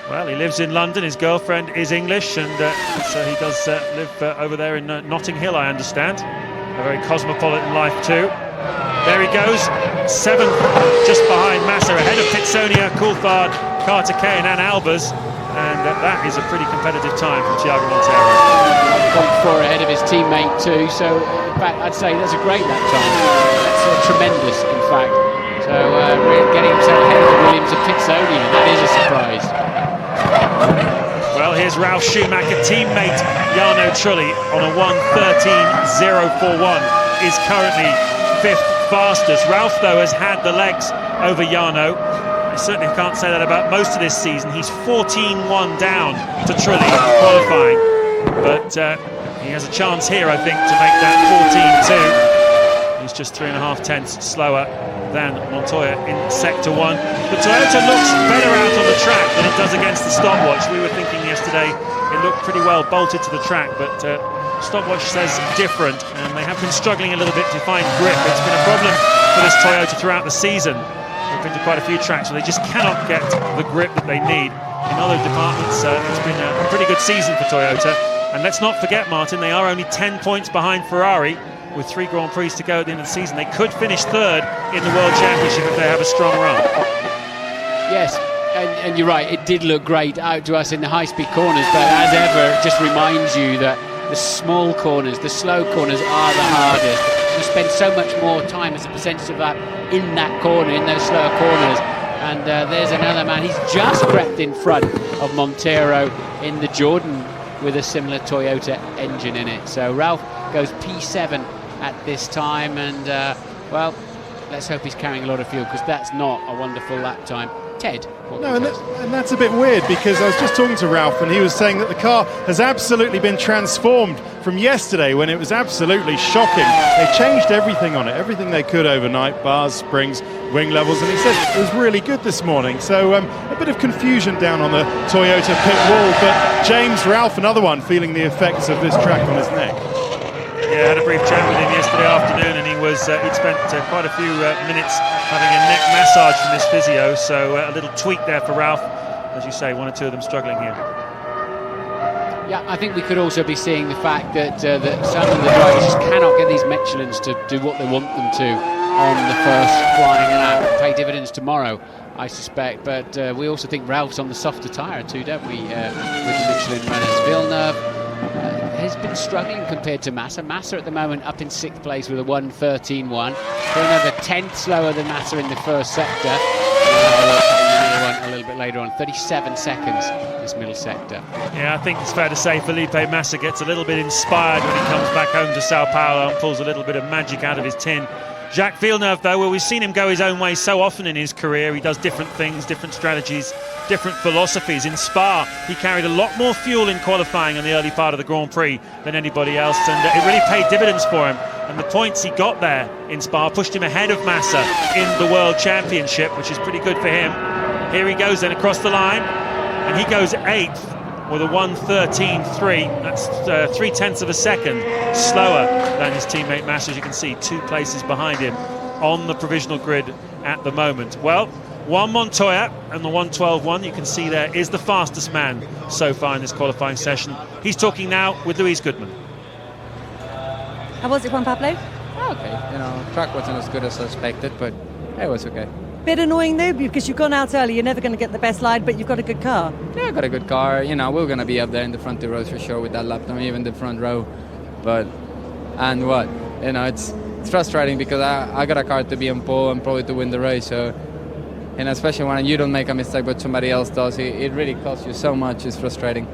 Well, he lives in London, his girlfriend is English, and so he does live over there in Notting Hill, I understand. A very cosmopolitan life too. There he goes, 7th, just behind Massa, ahead of Pitsonia, Coulthard, Carter Kane and Albers, and that is a pretty competitive time from Thiago Montero. 1.4 ahead of his teammate too, so in fact I'd say that's a great lap time. That's tremendous, in fact. So getting himself ahead of Williams and Pitsonia, that is a surprise. Well, here's Ralf Schumacher, teammate Jarno Trulli on a 1:13.041, is currently 5th fastest. Ralf, though, has had the legs over Jarno. I certainly can't say that about most of this season. He's 14.1 down to Trulli qualifying, but he has a chance here, I think, to make that 14.2. He's just 3.5 tenths slower than Montoya in sector 1. The Toyota looks better out on the track than it does against the stopwatch. We were thinking yesterday it looked pretty well bolted to the track, but stopwatch says different, and they have been struggling a little bit to find grip. It's been a problem for this Toyota throughout the season. They've been to quite a few tracks where they just cannot get the grip that they need. In other departments, it's been a pretty good season for Toyota. And let's not forget, Martin, they are only 10 points behind Ferrari, with 3 Grand Prix to go at the end of the season. They could finish 3rd in the World Championship if they have a strong run. Yes, and you're right, it did look great out to us in the high-speed corners, but as ever, it just reminds you that the small corners, the slow corners are the hardest. You spend so much more time as a percentage of that in that corner, in those slower corners. And there's another man, he's just crept in front of Montero in the Jordan with a similar Toyota engine in it. So Ralph goes P7 at this time, and well, let's hope he's carrying a lot of fuel, because that's not a wonderful lap time. Ted? No, and that's a bit weird, because I was just talking to Ralph and he was saying that the car has absolutely been transformed from yesterday, when it was absolutely shocking. They changed everything on it, everything they could overnight, bars, springs, wing levels, and he said it was really good this morning. So a bit of confusion down on the Toyota pit wall, but James, Ralph, another one feeling the effects of this track on his neck. Yeah, I had a brief chat with him yesterday afternoon, and he'd spent quite a few minutes having a neck massage from his physio, so a little tweak there for Ralph. As you say, one or two of them struggling here. Yeah, I think we could also be seeing the fact that some of the drivers just cannot get these Michelins to do what they want them to on the first flying lap. Pay dividends tomorrow, I suspect, but we also think Ralph's on the softer tyre too, don't we, with the Michelin runners. Villeneuve has been struggling compared to Massa. Massa at the moment up in 6th place with a 1:13.1. Villeneuve a 10th slower than Massa in the first sector. A little bit later on, 37 seconds this middle sector. Yeah, I think it's fair to say Felipe Massa gets a little bit inspired when he comes back home to Sao Paulo and pulls a little bit of magic out of his tin. Jacques Villeneuve, though, well, we've seen him go his own way so often in his career. He does different things, different strategies, different philosophies. In Spa, he carried a lot more fuel in qualifying in the early part of the Grand Prix than anybody else, and it really paid dividends for him. And the points he got there in Spa pushed him ahead of Massa in the World Championship, which is pretty good for him. Here he goes then across the line, and he goes 8th with a 1:13.3. That's 0.3 of a second slower than his teammate Massa. As you can see, 2 places behind him on the provisional grid at the moment. Well, Juan Montoya and the 1:12.1, you can see there, is the fastest man so far in this qualifying session. He's talking now with Luis Goodman. How was it, Juan Pablo? Okay, track wasn't as good as I expected, but it was okay. Bit annoying though, because you've gone out early, you're never going to get the best line, but you've got a good car. Yeah, I got a good car. We're going to be up there in the front 2 rows for sure with that lap time, even the front row. But, and what? It's frustrating, because I got a car to be on pole and probably to win the race. So, especially when you don't make a mistake but somebody else does, it really costs you so much. It's frustrating.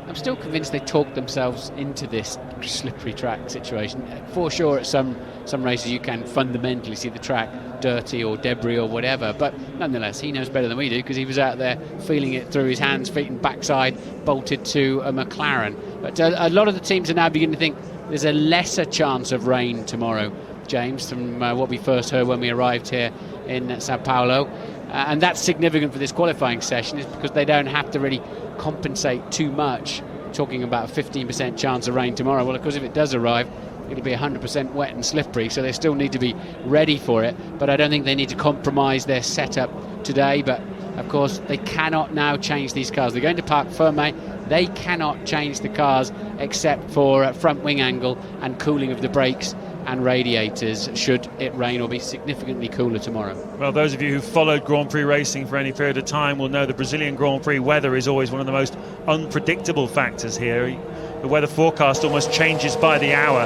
I'm still convinced they talked themselves into this slippery track situation. For sure, at some races you can fundamentally see the track dirty or debris or whatever, but nonetheless he knows better than we do, because he was out there feeling it through his hands, feet and backside, bolted to a McLaren. But a lot of the teams are now beginning to think there's a lesser chance of rain tomorrow, James, from what we first heard when we arrived here in Sao Paulo. And that's significant for this qualifying session, is because they don't have to really compensate too much, talking about a 15% chance of rain tomorrow. Well, of course, if it does arrive, it'll be 100% wet and slippery, so they still need to be ready for it. But I don't think they need to compromise their setup today. But of course, they cannot now change these cars. They're going to Parc Fermé. They cannot change the cars except for front wing angle and cooling of the brakes and radiators, should it rain or be significantly cooler tomorrow. Well, those of you who've followed Grand Prix racing for any period of time will know the Brazilian Grand Prix weather is always one of the most unpredictable factors here. The weather forecast almost changes by the hour,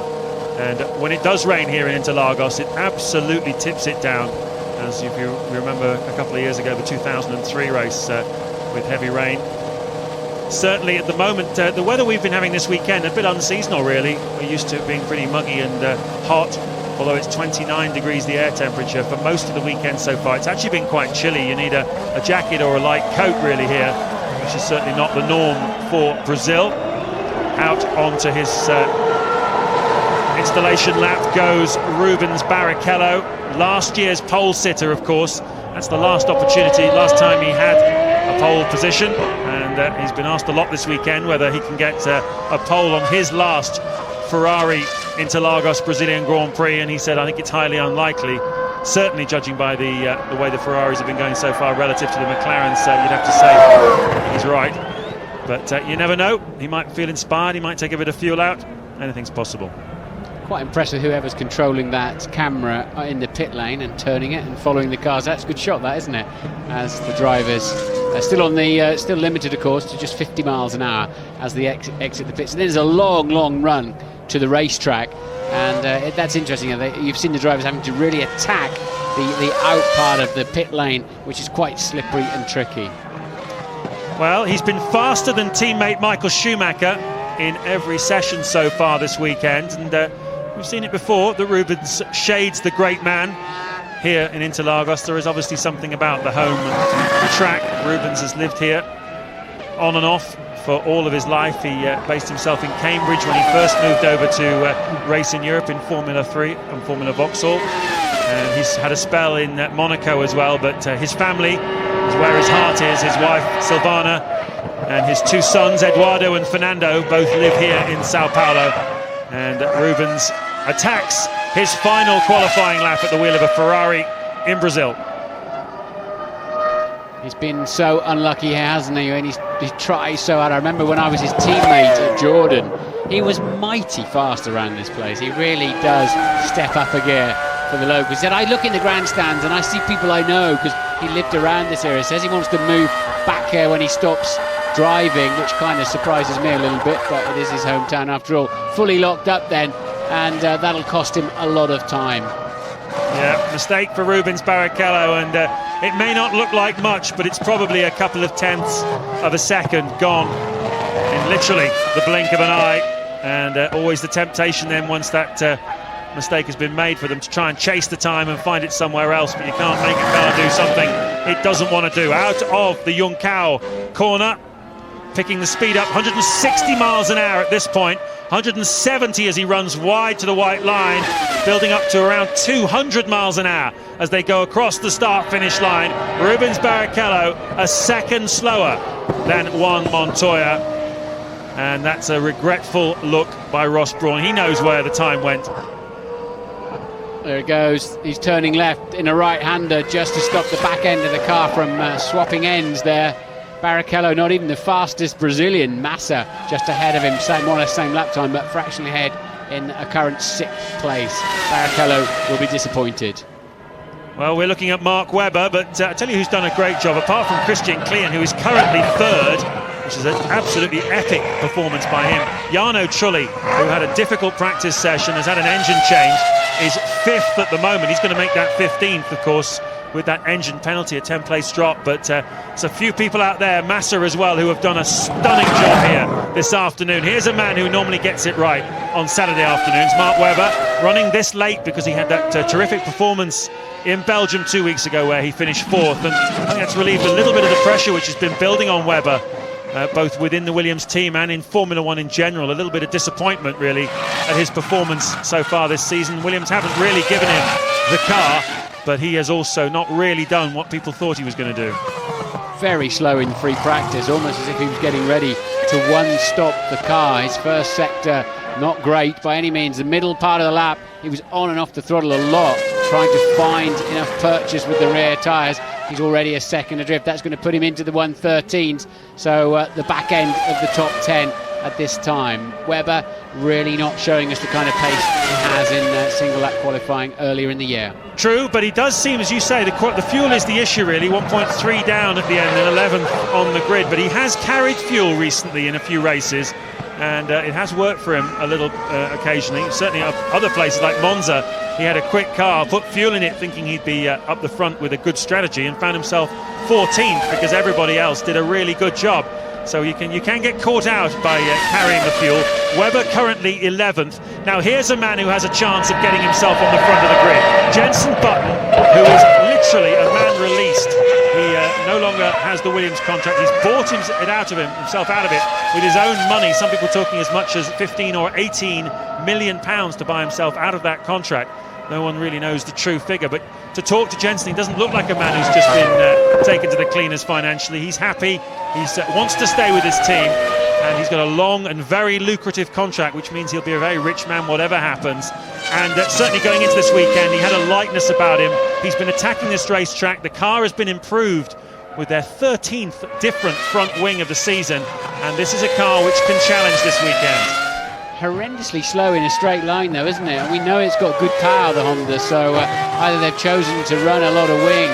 and when it does rain here in Interlagos, it absolutely tips it down. As if you remember a couple of years ago, the 2003 race with heavy rain. Certainly at the moment, the weather we've been having this weekend, a bit unseasonal really. We're used to it being pretty muggy and hot, although it's 29 degrees the air temperature for most of the weekend so far. It's actually been quite chilly. You need a jacket or a light coat really here, which is certainly not the norm for Brazil. Out onto his installation lap goes Rubens Barrichello, last year's pole sitter, of course. That's the last opportunity, last time he had a pole position, and he's been asked a lot this weekend whether he can get a pole on his last Ferrari Interlagos Brazilian Grand Prix, and he said, I think it's highly unlikely, certainly judging by the way the Ferraris have been going so far relative to the McLarens. You'd have to say he's right, but you never know. He might feel inspired, he might take a bit of fuel out. Anything's possible. quite impressed with whoever's controlling that camera in the pit lane and turning it and following the cars. That's a good shot, that, isn't it? As the drivers still on the still limited, of course, to just 50 miles an hour as they exit the pits. And there's a long run to the racetrack, and that's interesting. You've seen the drivers having to really attack the out part of the pit lane, which is quite slippery and tricky. Well, he's been faster than teammate Michael Schumacher in every session so far this weekend, and we've seen it before that Rubens shades the great man here in Interlagos. There is obviously something about the home and the track. Rubens has lived here on and off for all of his life. He based himself in Cambridge when he first moved over to race in Europe in Formula 3 and Formula Vauxhall. He's had a spell in Monaco as well, but his family is where his heart is. His wife Silvana and his two sons Eduardo and Fernando both live here in Sao Paulo, and Rubens attacks his final qualifying lap at the wheel of a Ferrari in Brazil. He's been so unlucky, hasn't he? And he tries so hard. I remember when I was his teammate at Jordan, he was mighty fast around this place. He really does step up a gear for the locals. He said, I look in the grandstands and I see people I know, because he lived around this area. He says he wants to move back here when he stops driving, which kind of surprises me a little bit, but it is his hometown after all. Fully locked up then, and that'll cost him a lot of time. Yeah, mistake for Rubens Barrichello, and it may not look like much, but it's probably a couple of tenths of a second gone in literally the blink of an eye, and always the temptation then, once that mistake has been made, for them to try and chase the time and find it somewhere else, but you can't make a car do something it doesn't want to do. Out of the Junção corner, picking the speed up, 160 miles an hour at this point, 170 as he runs wide to the white line, building up to around 200 miles an hour as they go across the start-finish line. Rubens Barrichello a second slower than Juan Montoya, and that's a regretful look by Ross Brawn. He knows where the time went. There it goes. He's turning left in a right-hander just to stop the back end of the car from swapping ends there. Barrichello, not even the fastest Brazilian. Massa just ahead of him, more or less same lap time, but fractionally ahead in a current 6th place. Barrichello will be disappointed. Well, we're looking at Mark Webber, but I tell you who's done a great job, apart from Christian Klein, who is currently 3rd, which is an absolutely epic performance by him. Jarno Trulli, who had a difficult practice session, has had an engine change, is 5th at the moment. He's going to make that 15th, of course, with that engine penalty, a 10-place drop. But there's a few people out there, Massa as well, who have done a stunning job here this afternoon. Here's a man who normally gets it right on Saturday afternoons, Mark Webber, running this late because he had that terrific performance in Belgium 2 weeks ago where he finished 4th, and I think that's relieved a little bit of the pressure which has been building on Webber, both within the Williams team and in Formula 1 in general. A little bit of disappointment really at his performance so far this season. Williams haven't really given him the car, but he has also not really done what people thought he was going to do. Very slow in free practice, almost as if he was getting ready to one-stop the car. His first sector, not great by any means. The middle part of the lap, he was on and off the throttle a lot, trying to find enough purchase with the rear tyres. He's already a second adrift. That's going to put him into the 113s, so the back end of the top 10 at this time. Webber really not showing us the kind of pace he has in single lap qualifying earlier in the year. True, but he does seem, as you say, the fuel is the issue really. 1.3 down at the end and 11th on the grid, but he has carried fuel recently in a few races, and it has worked for him a little occasionally. Certainly other places like Monza, he had a quick car, put fuel in it thinking he'd be up the front with a good strategy, and found himself 14th because everybody else did a really good job. So you can get caught out by carrying the fuel. Webber currently 11th. Now here's a man who has a chance of getting himself on the front of the grid. Jenson Button, who is literally a man released. He no longer has the Williams contract. He's bought himself out of it with his own money. Some people talking as much as 15 or 18 million pounds to buy himself out of that contract. No one really knows the true figure, but to talk to Jensen, he doesn't look like a man who's just been taken to the cleaners financially. He's happy, he wants to stay with his team, and he's got a long and very lucrative contract, which means he'll be a very rich man whatever happens. And certainly going into this weekend, he had a lightness about him. He's been attacking this racetrack. The car has been improved with their 13th different front wing of the season, and this is a car which can challenge this weekend. horrendously slow in a straight line though, isn't it? And we know it's got good power, the Honda, so either they've chosen to run a lot of wing,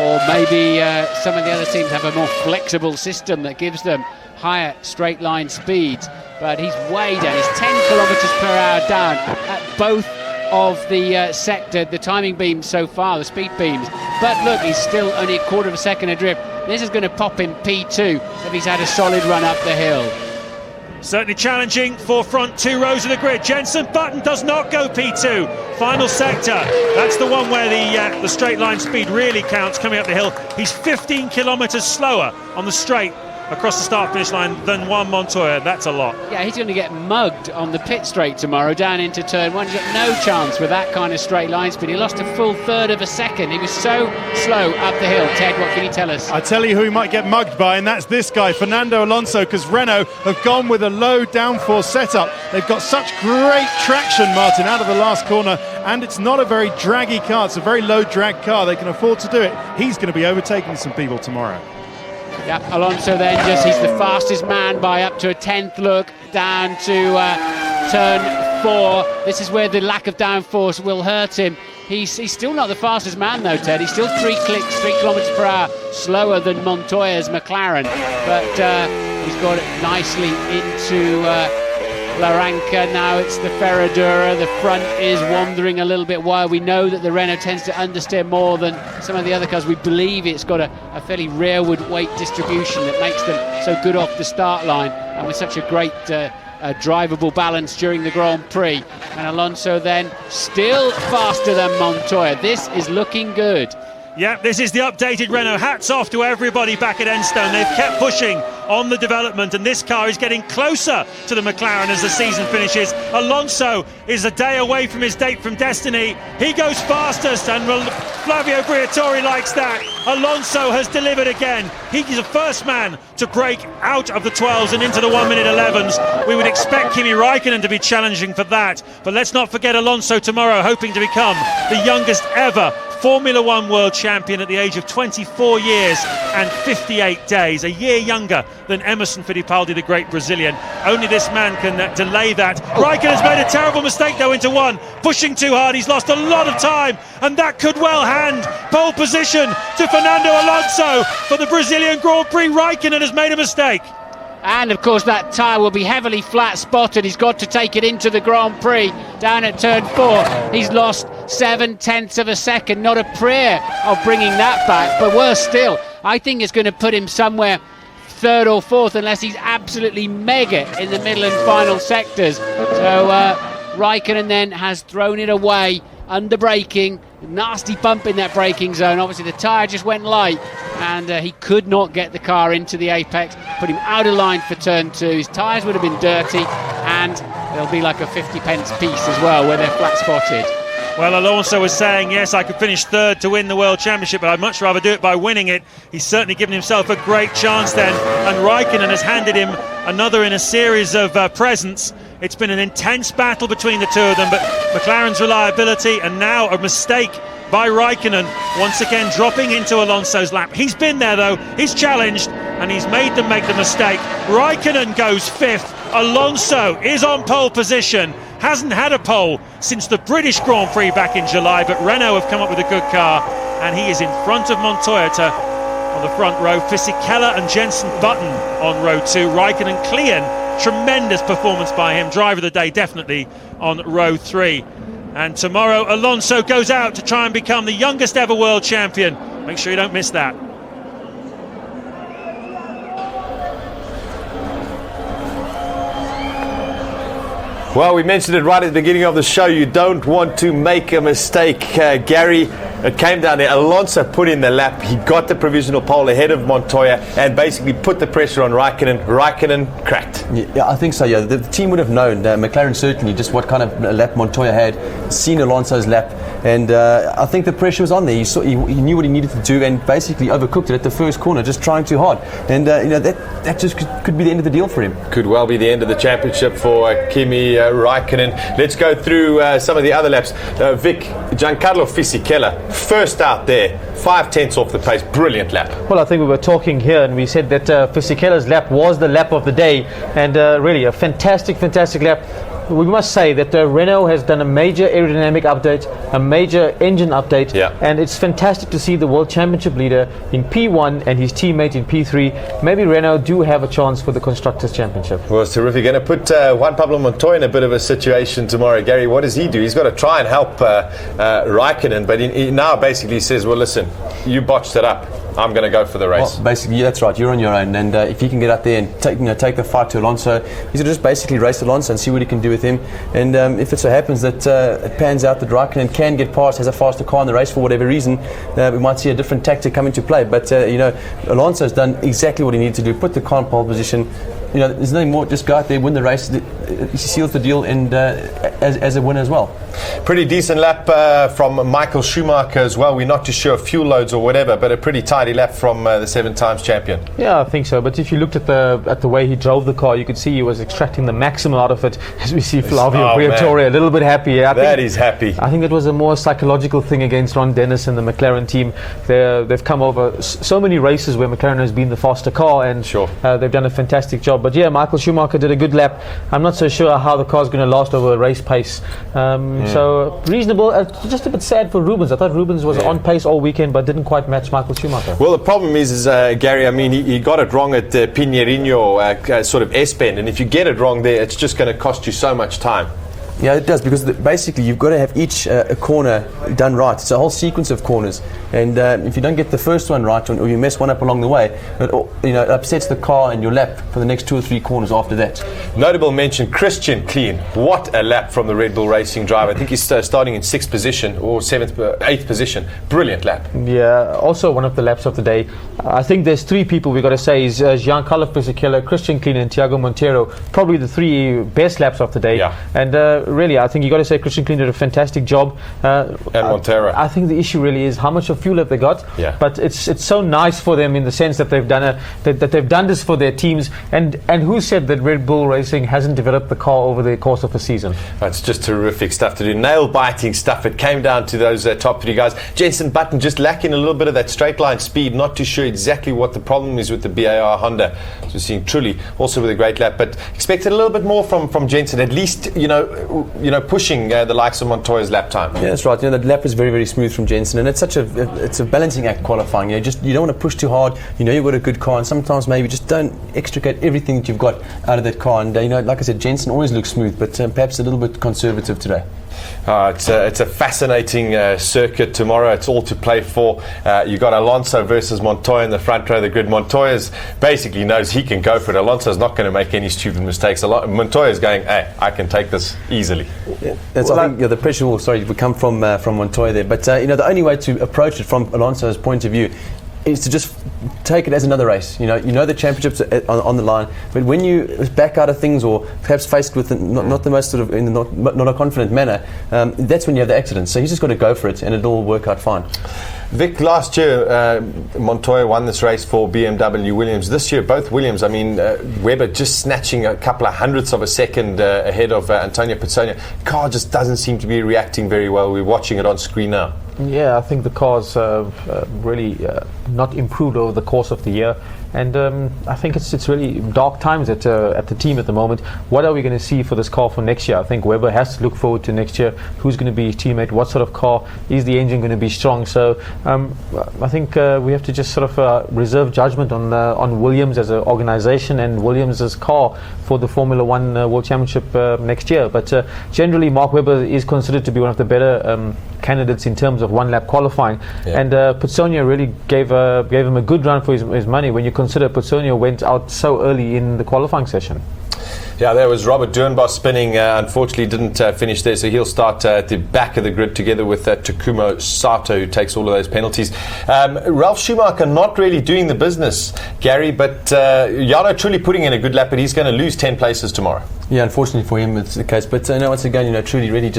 or maybe some of the other teams have a more flexible system that gives them higher straight line speeds. But he's way down, he's 10 kilometres per hour down at both of the sector, the timing beams so far, the speed beams. But look, he's still only a quarter of a second adrift. This is going to pop him P2 if he's had a solid run up the hill. Certainly challenging for front two rows of the grid. Jenson Button does not go P2. Final sector. That's the one where the straight line speed really counts coming up the hill. He's 15 kilometres slower on the straight across the start-finish line than Juan Montoya. That's a lot. Yeah, he's going to get mugged on the pit straight tomorrow down into turn one. He's got no chance with that kind of straight line speed. He lost a full third of a second. He was so slow up the hill. Ted, what can you tell us? I tell you who he might get mugged by, and that's this guy, Fernando Alonso, because Renault have gone with a low downforce setup. They've got such great traction, Martin, out of the last corner, and it's not a very draggy car. It's a very low drag car. They can afford to do it. He's going to be overtaking some people tomorrow. Yeah, Alonso then he's the fastest man by up to a 10th look down to turn 4. This is where the lack of downforce will hurt him. He's still not the fastest man though, Ted. He's still 3 kilometres per hour slower than Montoya's McLaren, but he's got it nicely into Laranca. Now it's the Ferradura. The front is wandering a little bit wide. We know that the Renault tends to understeer more than some of the other cars. We believe it's got a fairly rearward weight distribution that makes them so good off the start line, and with such a great drivable balance during the Grand Prix. And Alonso then still faster than Montoya. This is looking good. Yeah, this is the updated Renault. Hats off to everybody back at Enstone. They've kept pushing on the development, and this car is getting closer to the McLaren as the season finishes. Alonso is a day away from his date from destiny. He goes fastest, and Flavio Briatore likes that. Alonso has delivered again. He's the first man to break out of the 12s and into the 1-minute 11s. We would expect Kimi Räikkönen to be challenging for that, but let's not forget Alonso tomorrow, hoping to become the youngest ever Formula One world champion at the age of 24 years and 58 days, a year younger than Emerson Fittipaldi, the great Brazilian. Only this man can delay that. Räikkönen's made a terrible mistake though into one, pushing too hard. He's lost a lot of time, and that could well hand pole position to Fernando Alonso for the Brazilian Grand Prix. Räikkönen has made a mistake. And of course that tyre will be heavily flat spotted. He's got to take it into the Grand Prix down at turn 4. He's lost 7/10 of a second. Not a prayer of bringing that back, but worse still, I think it's going to put him somewhere 3rd or 4th unless he's absolutely mega in the middle and final sectors. So Räikkönen then has thrown it away under braking. Nasty bump in that braking zone. Obviously the tyre just went light, and he could not get the car into the apex, put him out of line for turn 2. His tyres would have been dirty, and there'll be like a 50 pence piece as well where they're flat spotted. Well, Alonso was saying, yes, I could finish 3rd to win the World Championship, but I'd much rather do it by winning it. He's certainly given himself a great chance then, and Räikkönen has handed him another in a series of presents. It's been an intense battle between the two of them, but McLaren's reliability, and now a mistake by Räikkönen, once again dropping into Alonso's lap. He's been there though, he's challenged, and he's made them make the mistake. Räikkönen goes 5th. Alonso is on pole position. Hasn't had a pole since the British Grand Prix back in July, but Renault have come up with a good car, and he is in front of Montoya on the front row. Fisichella and Jenson Button on row 2. Räikkönen, Klien, tremendous performance by him. Driver of the day definitely on row 3. And tomorrow Alonso goes out to try and become the youngest ever world champion. Make sure you don't miss that. Well, we mentioned it right at the beginning of the show. You don't want to make a mistake, Gary. It came down there. Alonso put in the lap. He got the provisional pole ahead of Montoya and basically put the pressure on Räikkönen. Räikkönen cracked. Yeah, I think so, yeah. The team would have known, McLaren certainly, just what kind of lap Montoya had, seen Alonso's lap, and I think the pressure was on there. He knew what he needed to do and basically overcooked it at the first corner, just trying too hard. And that just could be the end of the deal for him. Could well be the end of the championship for Kimi Räikkönen. Let's go through some of the other laps. Vic, Giancarlo Fisichella, first out there, 5/10 off the pace. Brilliant lap. Well, I think we were talking here and we said that Fisichella's lap was the lap of the day, and really a fantastic lap. we must say that Renault has done a major aerodynamic update, a major engine update, and it's fantastic to see the World Championship leader in P1 and his teammate in P3. Maybe Renault do have a chance for the Constructors' Championship. Well, it's terrific. Going to put Juan Pablo Montoya in a bit of a situation tomorrow. Gary, what does he do? He's got to try and help Raikkonen, but he now basically says, well, listen, you botched it up. I'm going to go for the race. Well, basically, that's right. You're on your own, and if he can get out there and take the fight to Alonso, he's going to just basically race Alonso and see what he can do with him. And if it so happens that it pans out that Raikkonen can get past, has a faster car in the race for whatever reason, we might see a different tactic come into play. But Alonso's done exactly what he needed to do: put the car in pole position. There's nothing more. Just go out there, win the race. He seals the deal, and as a winner as well. Pretty decent lap from Michael Schumacher as well. We're not too sure of fuel loads or whatever, but a pretty tidy lap from the 7 times champion. Yeah, I think so. But if you looked at the way he drove the car, you could see he was extracting the maximum out of it. As we see Flavio Briatore a little bit happy. He's happy. I think it was a more psychological thing against Ron Dennis and the McLaren team. They've come over so many races where McLaren has been the faster car, and they've done a fantastic job. But yeah, Michael Schumacher did a good lap. I'm not so sure how the car's going to last over a race pace. So reasonable. Just a bit sad for Rubens. I thought Rubens was on pace all weekend, but didn't quite match Michael Schumacher. Well, the problem is Gary, I mean, he got it wrong at Pinheirinho sort of S-bend, and if you get it wrong there, it's just going to cost you so much time. Yeah, it does, because basically you've got to have each a corner done right. It's a whole sequence of corners, and if you don't get the first one right, or you mess one up along the way, it upsets the car and your lap for the next 2 or 3 corners after that. Notable mention, Christian Klein. What a lap from the Red Bull Racing driver. I think he's starting in 6th position or 8th position. Brilliant lap. Yeah, also one of the laps of the day. I think there's 3 people we've got to say is Giancarlo Fisichella, Christian Klein and Thiago Monteiro. Probably the 3 best laps of the day. Yeah. And really, I think you got to say Christian Klein did a fantastic job. And Monteiro. I think the issue really is how much of fuel have they got. Yeah. But it's so nice for them in the sense that they've done that they've done this for their teams. And who said that Red Bull Racing hasn't developed the car over the course of a season? It's just terrific stuff to do. Nail-biting stuff. It came down to those top 3 guys. Jenson Button just lacking a little bit of that straight line speed. Not too sure exactly what the problem is with the BAR Honda. So we're seeing Trulli also with a great lap, but expected a little bit more from Jenson. At least pushing the likes of Montoya's lap time. Yeah, that's right. The lap is very, very smooth from Jenson, and it's a balancing act qualifying. You don't want to push too hard. You've got a good car, and sometimes maybe just don't extricate everything that you've got out of that car. And like I said, Jenson always looks smooth, but perhaps a little bit conservative today. It's a fascinating circuit tomorrow. It's all to play for. You've got Alonso versus Montoya in the front row of the grid. Montoya basically knows he can go for it. Alonso's not going to make any stupid mistakes. Montoya's going, hey, I can take this easily. Yeah. I think the pressure will come from Montoya there. But the only way to approach it from Alonso's point of view is to just take it as another race. The championships are on the line, but when you back out of things, or perhaps faced with not the most sort of not a confident manner, that's when you have the accident. So he's just got to go for it, and it'll all work out fine. Vic, last year Montoya won this race for BMW Williams. This year both Williams, I mean Webber just snatching a couple of hundredths of a second ahead of Antonio Pizzonia. Car just doesn't seem to be reacting very well. We're watching it on screen now. Yeah, I think the car's really not improved over the course of the year, and I think it's really dark times at the team at the moment. What are we going to see for this car for next year? I think Webber has to look forward to next year. Who's going to be his teammate? What sort of car? Is the engine going to be strong? So I think we have to just sort of reserve judgment on Williams as an organisation and Williams' car for the Formula One World Championship next year. But generally, Mark Webber is considered to be one of the better candidates in terms of one-lap qualifying, and Pizzonia really gave him a good run for his money when you consider Pizzonia went out so early in the qualifying session. Yeah, there was Robert Durnbos spinning. Unfortunately, didn't finish there, so he'll start at the back of the grid together with Takuma Sato, who takes all of those penalties. Ralf Schumacher not really doing the business, Gary, but Jarno Trulli putting in a good lap, but he's going to lose 10 places tomorrow. Yeah, unfortunately for him, it's the case. But once again, Trulli really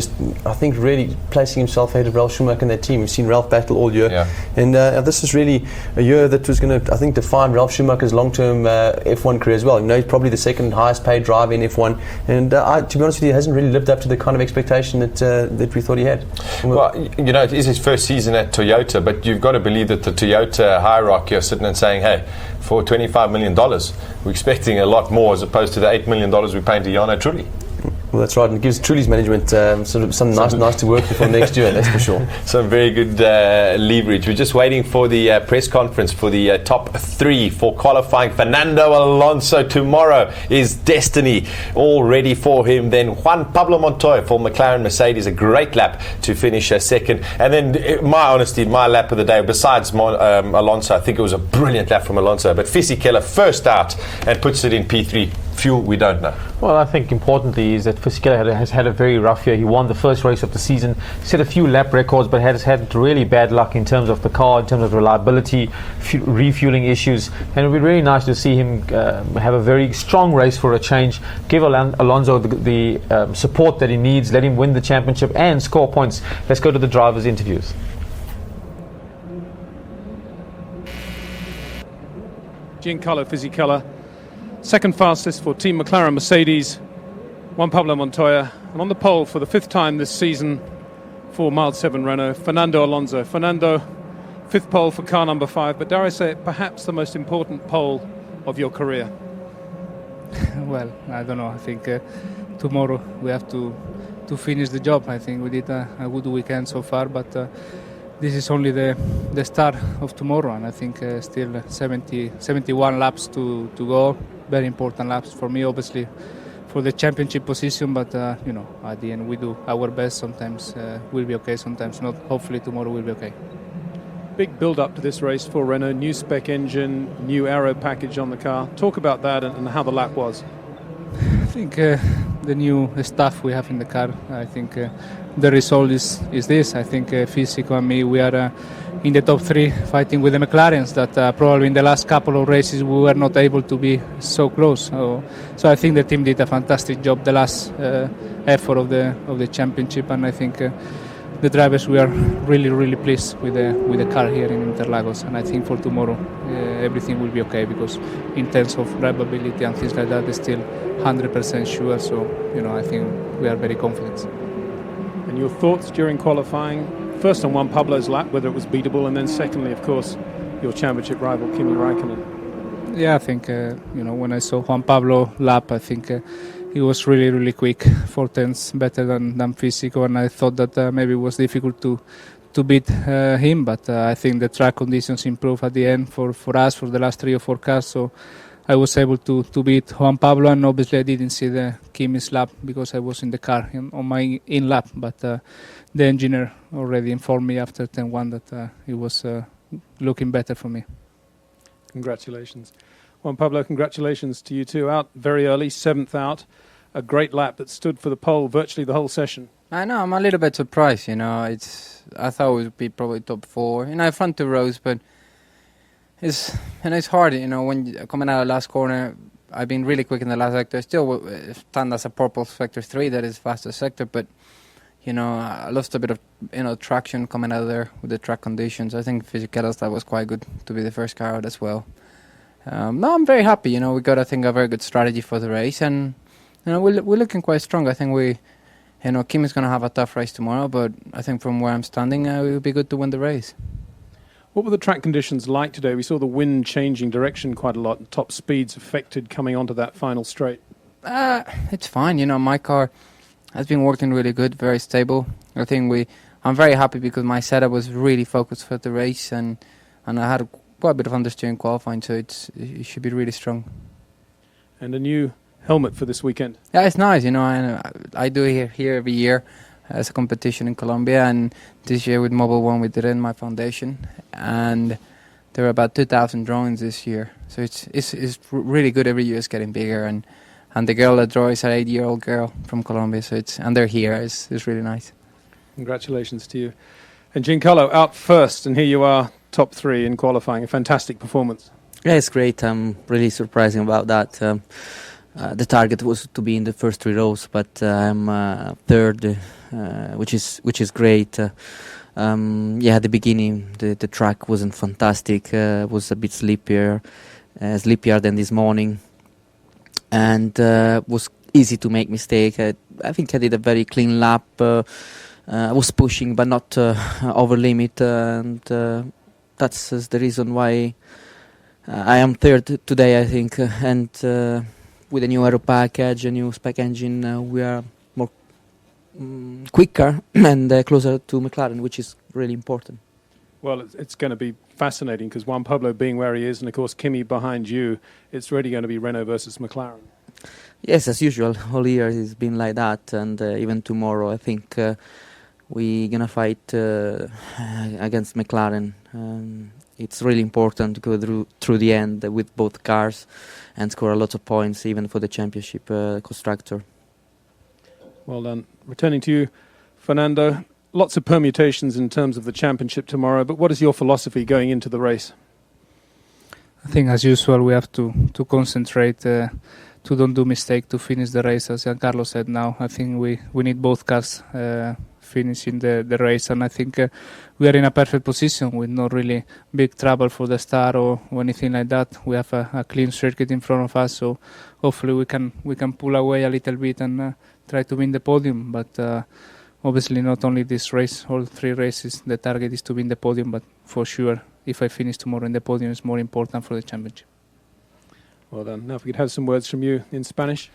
really placing himself ahead of Ralf Schumacher and their team. We've seen Ralf battle all year, and this is really a year that was going to, I think, define Ralf Schumacher's long-term F1 career as well. he's probably the second highest-paid driver in F1, and to be honest with you, he hasn't really lived up to the kind of expectation that we thought he had. Well, it is his first season at Toyota, but you've got to believe that the Toyota hierarchy are sitting and saying, hey, for $25 million, we're expecting a lot more as opposed to the $8 million we're paying to Jarno Trulli. Well, that's right, and it gives Truly's management sort of something nice to work for next year, that's for sure. Some very good leverage. We're just waiting for the press conference for the top 3 for qualifying. Fernando Alonso tomorrow is destiny all ready for him. Then Juan Pablo Montoya for McLaren Mercedes, a great lap to finish second. And then my lap of the day, besides Alonso, I think it was a brilliant lap from Alonso, but Fisichella first out and puts it in P3. Fuel, we don't know. Well, I think importantly is that Fisichella has had a very rough year. He won the first race of the season, set a few lap records, but has had really bad luck in terms of the car, in terms of reliability, refueling issues. And it would be really nice to see him have a very strong race for a change, give Alonso the support that he needs, let him win the championship and score points. Let's go to the drivers' interviews. Giancarlo Fisichella, second fastest for Team McLaren Mercedes, Juan Pablo Montoya, and on the pole for the 5th time this season for Mild 7 Renault, Fernando Alonso. Fernando, 5th pole for car number 5, but dare I say it, perhaps the most important pole of your career? Well, I don't know. I think tomorrow we have to finish the job. I think we did a good weekend so far, but this is only the start of tomorrow, and I think still 71 laps to go. Very important laps for me, obviously, for the championship position, but at the end we do our best. Sometimes we'll be okay, sometimes not. Hopefully tomorrow we'll be okay. Big build-up to this race for Renault, new spec engine, new aero package on the car. Talk about that and how the lap was. I think the new stuff we have in the car, I think the result is this. I think Fisico and me, we are in the top 3 fighting with the McLarens that probably in the last couple of races we were not able to be so close. So I think the team did a fantastic job the last effort of the championship, and I think the drivers, we are really pleased with the car here in Interlagos, and I think for tomorrow everything will be okay, because in terms of drivability and things like that, they're still 100% sure. So I think we are very confident. And your thoughts during qualifying? First on Juan Pablo's lap, whether it was beatable, and then secondly, of course, your championship rival Kimi Räikkönen. Yeah, I think when I saw Juan Pablo lap, I think he was really quick, 4 tenths better than Fisico, and I thought that maybe it was difficult to beat him, but I think the track conditions improved at the end for us, for the last 3 or 4 cars, so I was able to beat Juan Pablo, and obviously I didn't see the Kimi's lap because I was in the car on my in lap, but the engineer already informed me after 10-1 that it was looking better for me. Congratulations. Juan Pablo, congratulations to you too. Out very early, 7th out. A great lap that stood for the pole virtually the whole session. I know, I'm a little bit surprised, I thought it would be probably top 4, front 2 rows, but it's hard, when coming out of the last corner. I've been really quick in the last sector. Still stand as a purple sector 3, that is fastest sector, but I lost a bit of traction coming out of there with the track conditions. I think Fisichella's that was quite good to be the first car out as well. No, I'm very happy. We got, I think, a very good strategy for the race, and we're looking quite strong. I think Kim is going to have a tough race tomorrow, but I think from where I'm standing, it will be good to win the race. What were the track conditions like today? We saw the wind changing direction quite a lot, and top speeds affected coming onto that final straight. It's fine. My car has been working really good, very stable. I think I'm very happy because my setup was really focused for the race, and I had quite a bit of understeering qualifying, so it should be really strong. And a new helmet for this weekend. Yeah, it's nice. I do it here every year as a competition in Colombia, and this year with Mobile One we did it in my foundation, and there are about 2,000 drawings this year, so it's really good. Every year it's getting bigger, and the girl that draws is an 8-year-old girl from Colombia, so and they're here. It's really nice. Congratulations to you. And Giancarlo out first, and here you are, top 3 in qualifying. A fantastic performance. Yeah, it's great. I'm really surprising about that. The target was to be in the first 3 rows, but I'm 3rd, which is great. At the beginning the track wasn't fantastic. Was a bit sleepier than this morning, and was easy to make mistake. I think I did a very clean lap. I was pushing, but not over limit, and that's the reason why I am 3rd today, I think. And with a new aero package, a new spec engine, we are quicker and closer to McLaren, which is really important. Well, it's going to be fascinating because Juan Pablo being where he is, and of course Kimi behind you, it's really going to be Renault versus McLaren. Yes, as usual, all year it's been like that, and even tomorrow I think we're going to fight against McLaren. It's really important to go through the end with both cars and score a lot of points, even for the championship constructor. Well done. Returning to you, Fernando. Lots of permutations in terms of the championship tomorrow, but what is your philosophy going into the race? I think, as usual, we have to concentrate, to don't do mistake, to finish the race, as Giancarlo said now. I think we need both cars finishing the race, and I think we are in a perfect position with no really big trouble for the start or anything like that. We have a clean circuit in front of us, so hopefully we can pull away a little bit and try to win the podium, but obviously not only this race, all 3 races, the target is to win the podium, but for sure, if I finish tomorrow in the podium, it's more important for the championship. Well done. Now if we could have some words from you in Spanish.